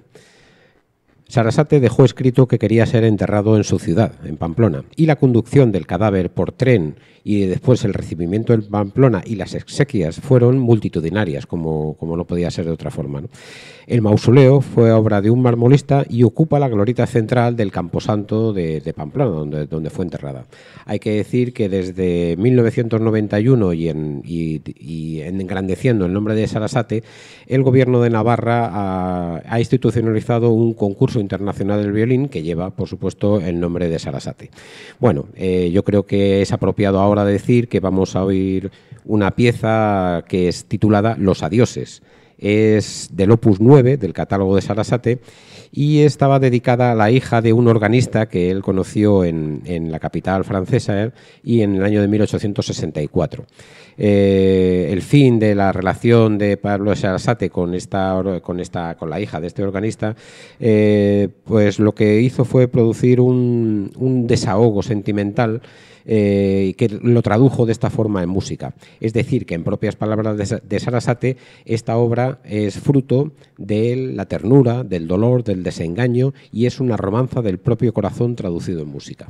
Sarasate dejó escrito que quería ser enterrado en su ciudad, en Pamplona, y la conducción del cadáver por tren y después el recibimiento en Pamplona y las exequias fueron multitudinarias, como no podía ser de otra forma, ¿no? El mausoleo fue obra de un marmolista y ocupa la glorieta central del Camposanto de Pamplona, donde fue enterrada. Hay que decir que desde 1991 y engrandeciendo el nombre de Sarasate, el Gobierno de Navarra ha institucionalizado un concurso internacional del violín que lleva, por supuesto, el nombre de Sarasate. Bueno, yo creo que es apropiado ahora decir que vamos a oír una pieza que es titulada Los Adioses. Es del Opus 9, del catálogo de Sarasate, y estaba dedicada a la hija de un organista que él conoció en la capital francesa y en el año de 1864. El fin de la relación de Pablo de Sarasate con la hija de este organista, pues lo que hizo fue producir un desahogo sentimental, que lo tradujo de esta forma en música. Es decir, que en propias palabras de Sarasate, esta obra es fruto de la ternura, del dolor, del desengaño, y es una romanza del propio corazón traducido en música.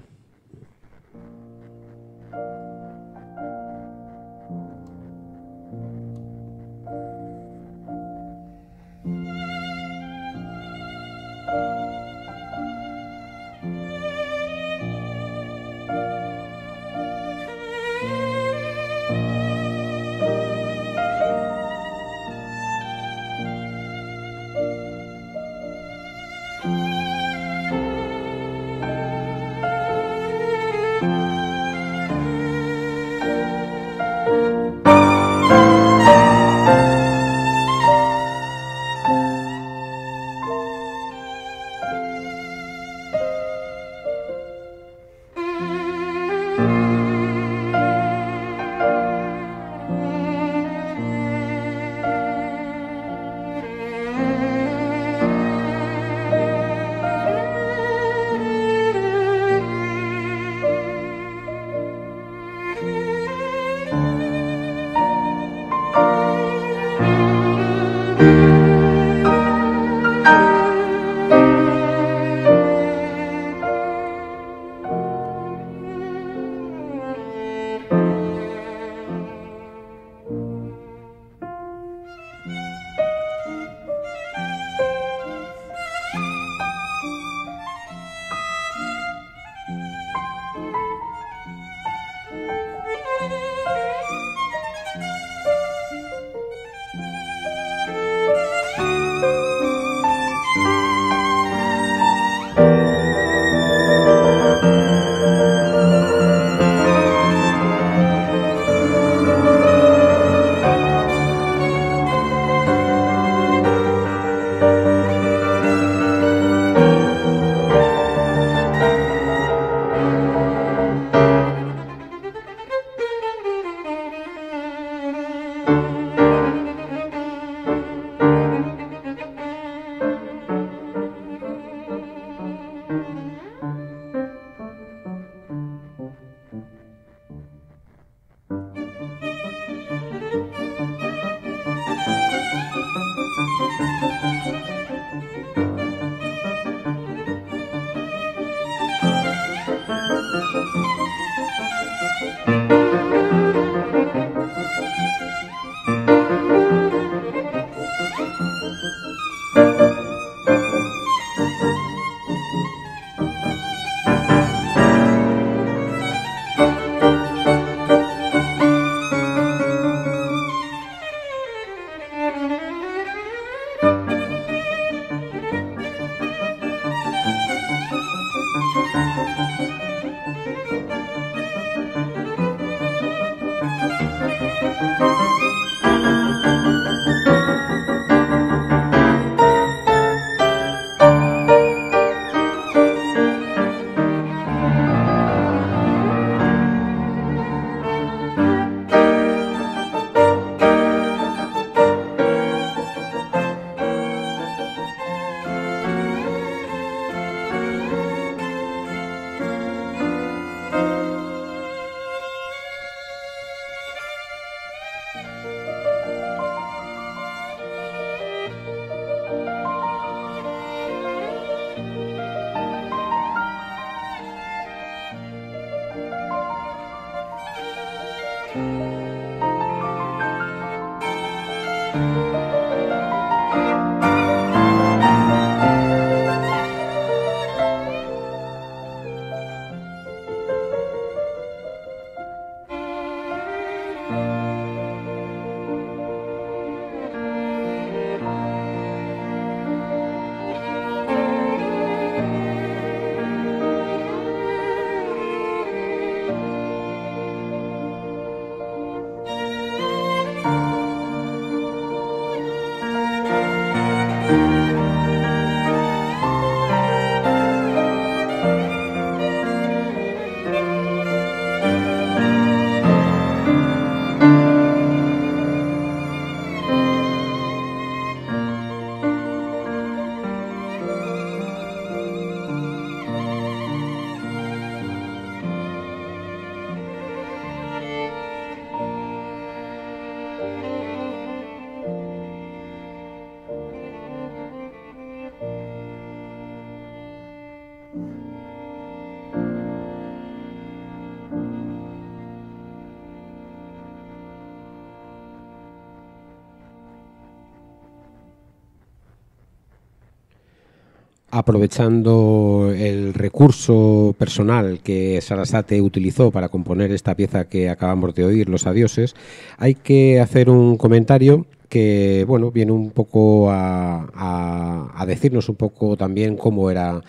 aprovechando el recurso personal que Sarasate utilizó para componer esta pieza que acabamos de oír, Los Adioses, hay que hacer un comentario que, bueno, viene un poco a decirnos un poco también cómo era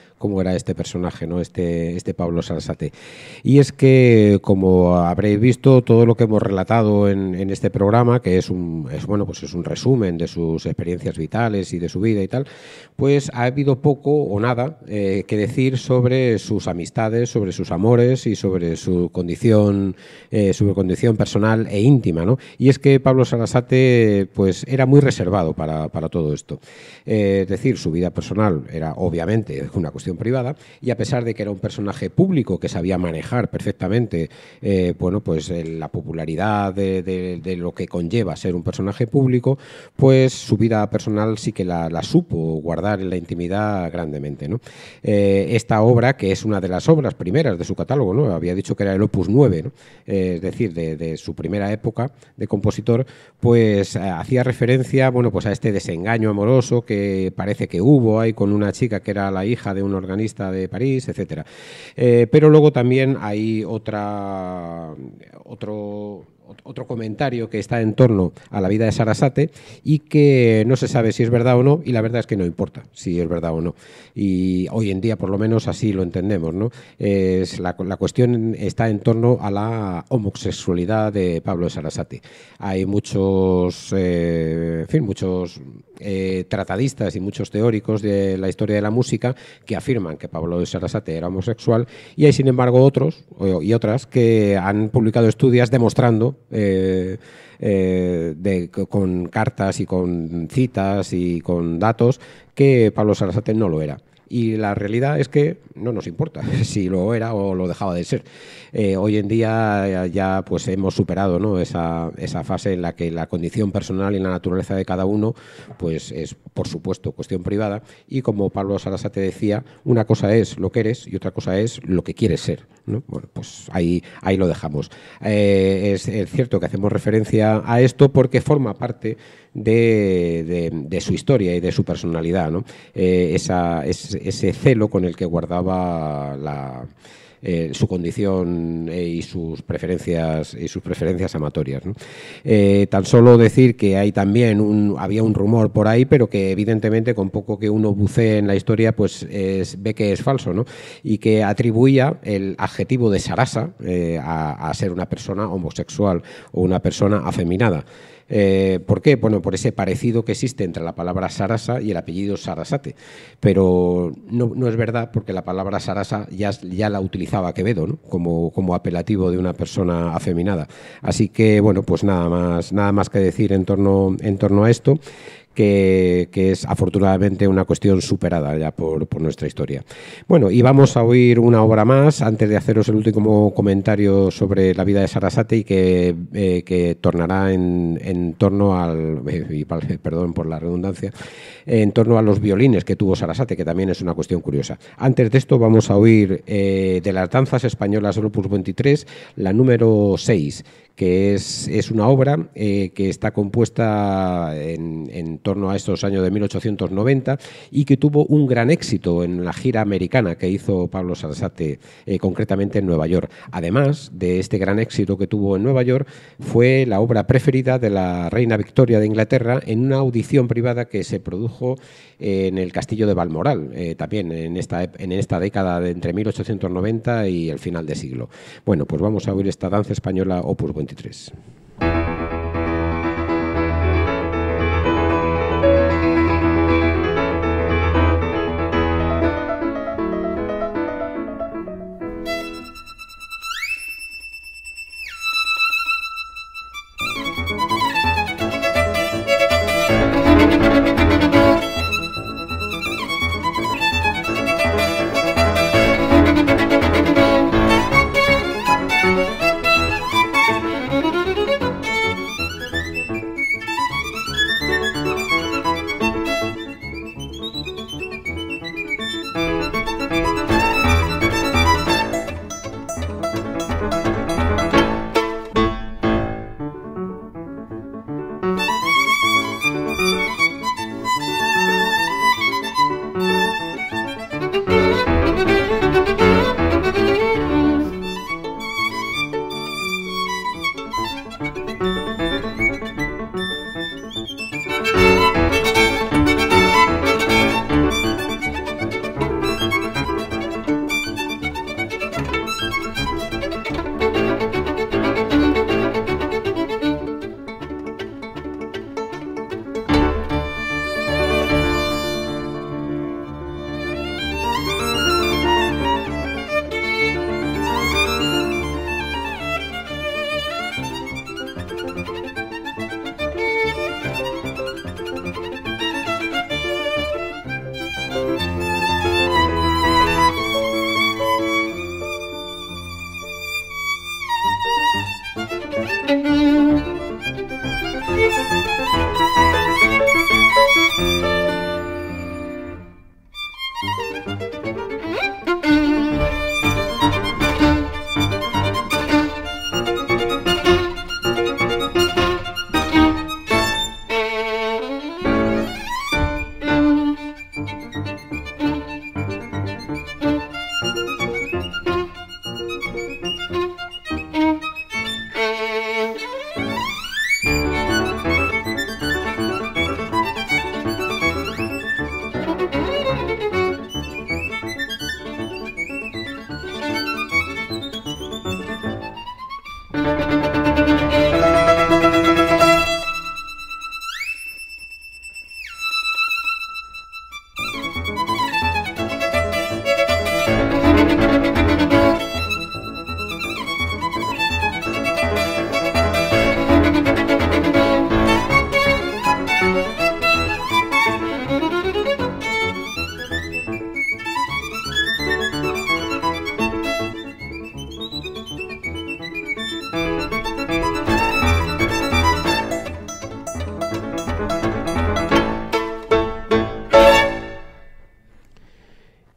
este personaje, ¿no? Este Pablo Sarasate. Y es que, como habréis visto, todo lo que hemos relatado en este programa, que es un resumen de sus experiencias vitales y de su vida y tal, pues ha habido poco o nada que decir sobre sus amistades, sobre sus amores y sobre su condición personal e íntima, ¿no? Y es que Pablo Sarasate, pues, era muy reservado para todo esto. Es decir, su vida personal era obviamente una cuestión privada, y a pesar de que era un personaje público que sabía manejar perfectamente la popularidad de lo que conlleva ser un personaje público, pues su vida personal sí que la supo guardar en la intimidad grandemente, ¿no? Esta obra, que es una de las obras primeras de su catálogo, ¿no? Había dicho que era el Opus 9, ¿no? Es decir, de su primera época de compositor, pues hacía referencia, a este desengaño amoroso que parece que hubo ahí con una chica que era la hija de un organista de París, etcétera. Pero luego también hay otro comentario que está en torno a la vida de Sarasate y que no se sabe si es verdad o no, y la verdad es que no importa si es verdad o no. Y hoy en día, por lo menos, así lo entendemos, ¿no? La cuestión está en torno a la homosexualidad de Pablo Sarasate. Hay muchos tratadistas y muchos teóricos de la historia de la música que afirman que Pablo Sarasate era homosexual, y hay, sin embargo, otros y otras que han publicado estudios demostrando con cartas y con citas y con datos que Pablo Sarasate no lo era. Y la realidad es que no nos importa si lo era o lo dejaba de ser. Hoy en día ya pues hemos superado, ¿no?, esa fase en la que la condición personal y la naturaleza de cada uno pues es, por supuesto, cuestión privada, y como Pablo Sarasate decía, una cosa es lo que eres y otra cosa es lo que quieres ser, ¿no? Bueno, pues ahí lo dejamos. Es cierto que hacemos referencia a esto porque forma parte de su historia y de su personalidad, ¿no? Ese celo con el que guardaba su condición y sus preferencias amatorias, ¿no? Tan solo decir que hay también había un rumor por ahí, pero que evidentemente con poco que uno bucee en la historia, pues ve que es falso, ¿no? Y que atribuía el adjetivo de Sarasa a ser una persona homosexual o una persona afeminada. ¿Por qué? Bueno, por ese parecido que existe entre la palabra Sarasa y el apellido Sarasate, pero no es verdad, porque la palabra Sarasa ya la utilizaba Quevedo, ¿no?, como apelativo de una persona afeminada. Así que, bueno, pues nada más que decir en torno a esto, que es afortunadamente una cuestión superada ya por nuestra historia. Bueno, y vamos a oír una obra más antes de haceros el último comentario sobre la vida de Sarasate, y que tornará en torno al, perdón por la redundancia, en torno a los violines que tuvo Sarasate, que también es una cuestión curiosa. Antes de esto vamos a oír de las danzas españolas del Opus 23, la número 6, que es una obra que está compuesta en torno a estos años de 1890 y que tuvo un gran éxito en la gira americana que hizo Pablo Sarasate, concretamente en Nueva York. Además de este gran éxito que tuvo en Nueva York, fue la obra preferida de la reina Victoria de Inglaterra en una audición privada que se produjo en el castillo de Balmoral, también en esta década de entre 1890 y el final de siglo. Bueno, pues vamos a oír esta danza española Opus 23.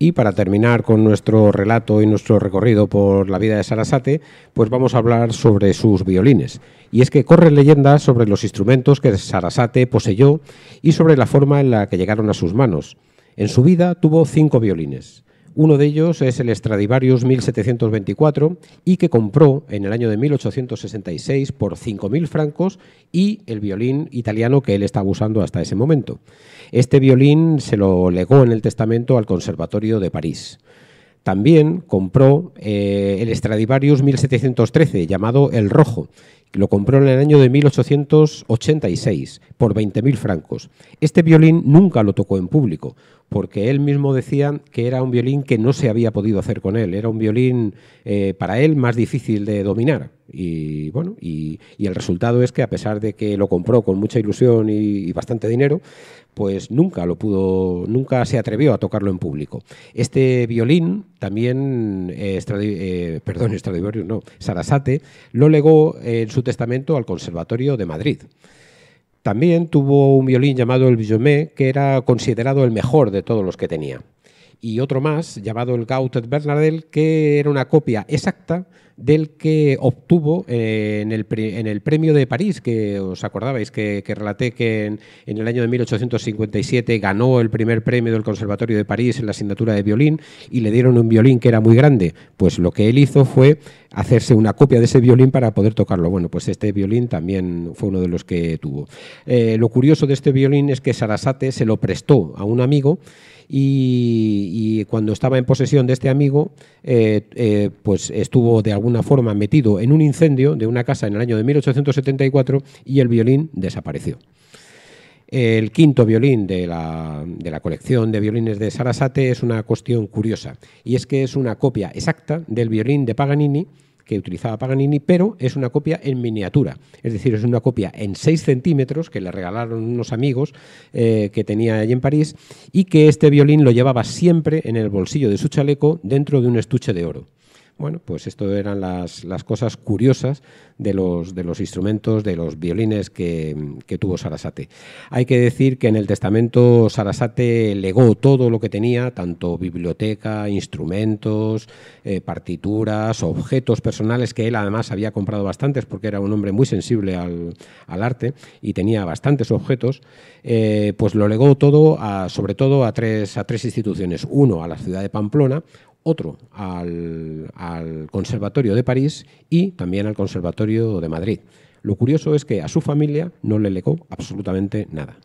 Y para terminar con nuestro relato y nuestro recorrido por la vida de Sarasate, pues vamos a hablar sobre sus violines. Y es que corren leyendas sobre los instrumentos que Sarasate poseyó y sobre la forma en la que llegaron a sus manos. En su vida tuvo 5 violines. Uno de ellos es el Stradivarius 1724 y que compró en el año de 1866 por 5.000 francos y el violín italiano que él estaba usando hasta ese momento. Este violín se lo legó en el testamento al Conservatorio de París. También compró el Stradivarius 1713 llamado El Rojo. Lo compró en el año de 1886 por 20.000 francos. Este violín nunca lo tocó en público, porque él mismo decía que era un violín que no se había podido hacer con él. Era un violín para él más difícil de dominar. Y bueno, y el resultado es que a pesar de que lo compró con mucha ilusión y bastante dinero, pues nunca se atrevió a tocarlo en público. Este violín también, Stradivarius no, Sarasate, lo legó en su testamento al Conservatorio de Madrid. También tuvo un violín llamado el Guillaumet, que era considerado el mejor de todos los que tenía. Y otro más, llamado el Gaudet Bernardel, que era una copia exacta del que obtuvo en el premio de París, que os acordabais que relaté que en el año de 1857 ganó el primer premio del Conservatorio de París en la asignatura de violín y le dieron un violín que era muy grande. Pues lo que él hizo fue hacerse una copia de ese violín para poder tocarlo. Bueno, pues este violín también fue uno de los que tuvo. Lo curioso de este violín es que Sarasate se lo prestó a un amigo y cuando estaba en posesión de este amigo, pues estuvo de alguna forma metido en un incendio de una casa en el año de 1874 y el violín desapareció. El quinto violín de la colección de violines de Sarasate es una cuestión curiosa, y es que es una copia exacta del violín de Paganini, que utilizaba Paganini, pero es una copia en miniatura. Es decir, es una copia en 6 centímetros que le regalaron unos amigos que tenía allí en París y que este violín lo llevaba siempre en el bolsillo de su chaleco dentro de un estuche de oro. Bueno, pues esto eran las cosas curiosas de los instrumentos, de los violines que tuvo Sarasate. Hay que decir que en el testamento Sarasate legó todo lo que tenía, tanto biblioteca, instrumentos, partituras, objetos personales, que él además había comprado bastantes porque era un hombre muy sensible al arte y tenía bastantes objetos, pues lo legó todo, sobre todo a tres instituciones. Uno a la ciudad de Pamplona, otro al Conservatorio de París y también al Conservatorio de Madrid. Lo curioso es que a su familia no le legó absolutamente nada.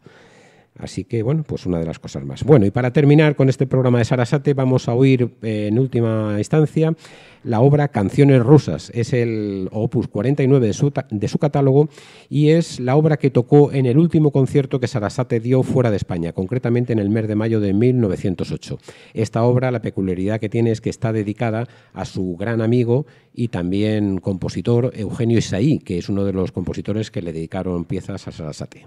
Así que, bueno, pues una de las cosas más. Bueno, y para terminar con este programa de Sarasate vamos a oír en última instancia la obra Canciones rusas. Es el opus 49 de su catálogo y es la obra que tocó en el último concierto que Sarasate dio fuera de España, concretamente en el mes de mayo de 1908. Esta obra, la peculiaridad que tiene es que está dedicada a su gran amigo y también compositor Eugenio Isaí, que es uno de los compositores que le dedicaron piezas a Sarasate.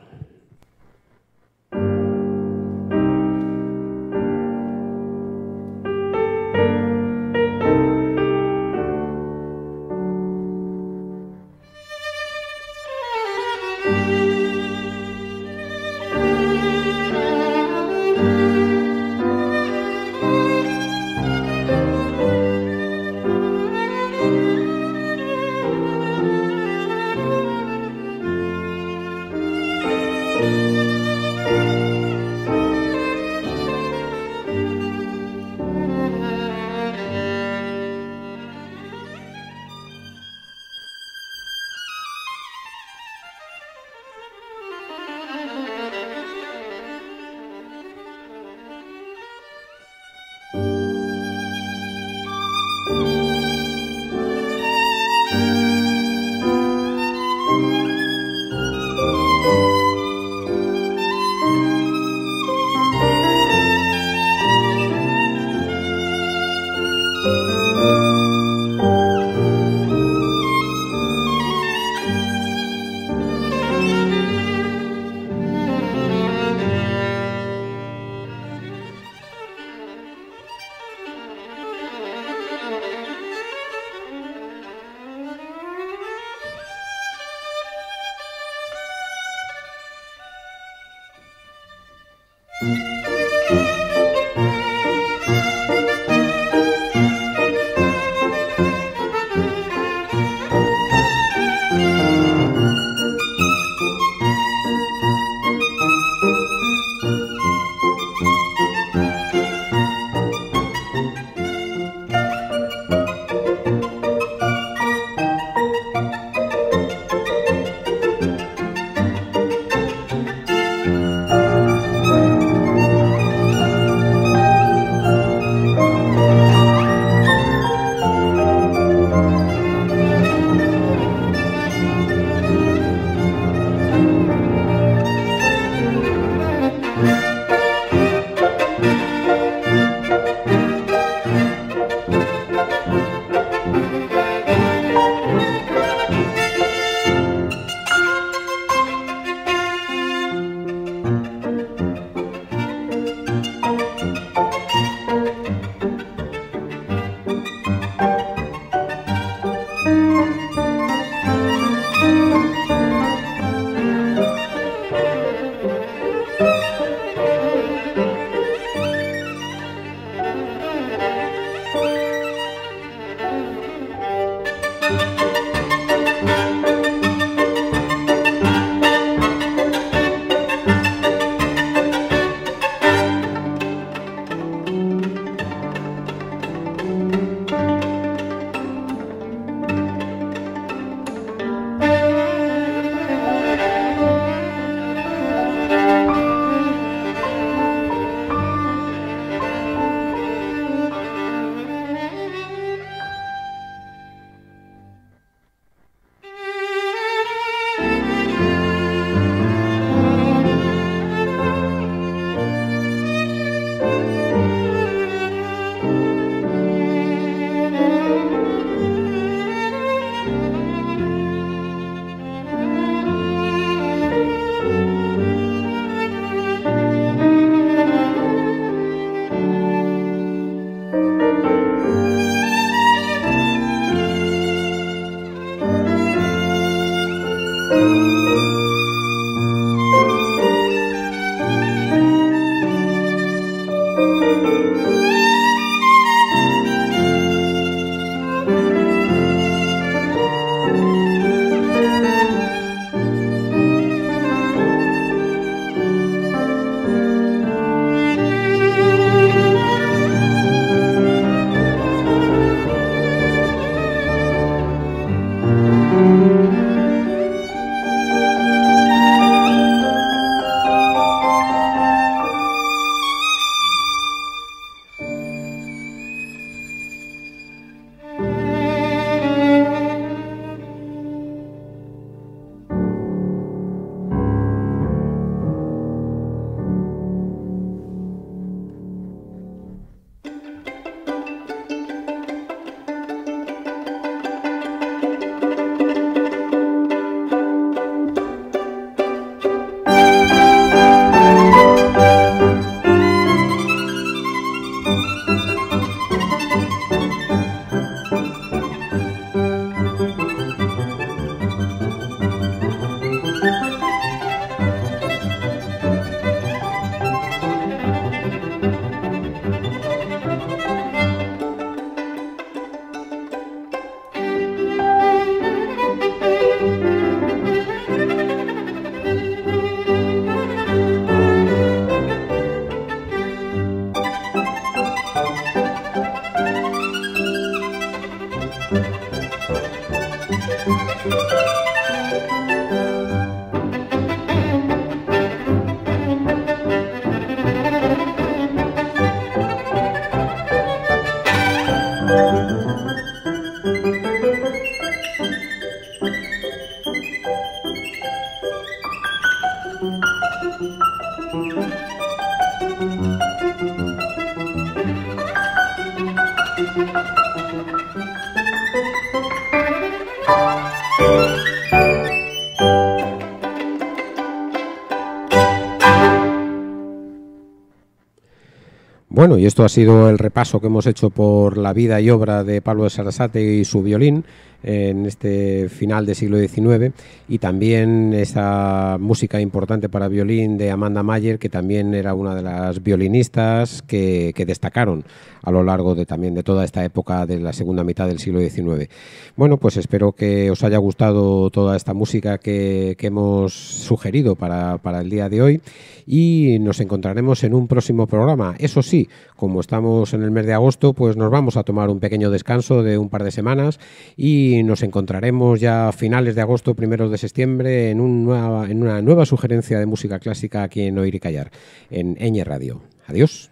Bueno, y esto ha sido el repaso que hemos hecho por la vida y obra de Pablo de Sarasate y su violín en este final del siglo XIX, y también esa música importante para violín de Amanda Mayer, que también era una de las violinistas que destacaron a lo largo también de toda esta época de la segunda mitad del siglo XIX. Bueno, pues espero que os haya gustado toda esta música que hemos sugerido para el día de hoy, y nos encontraremos en un próximo programa. Eso sí, como estamos en el mes de agosto, pues nos vamos a tomar un pequeño descanso de un par de semanas y nos encontraremos ya a finales de agosto, primeros de septiembre, en una nueva sugerencia de música clásica aquí en Oír y Callar, en Ñ Radio. Adiós.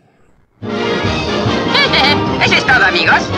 Eso es todo, amigos.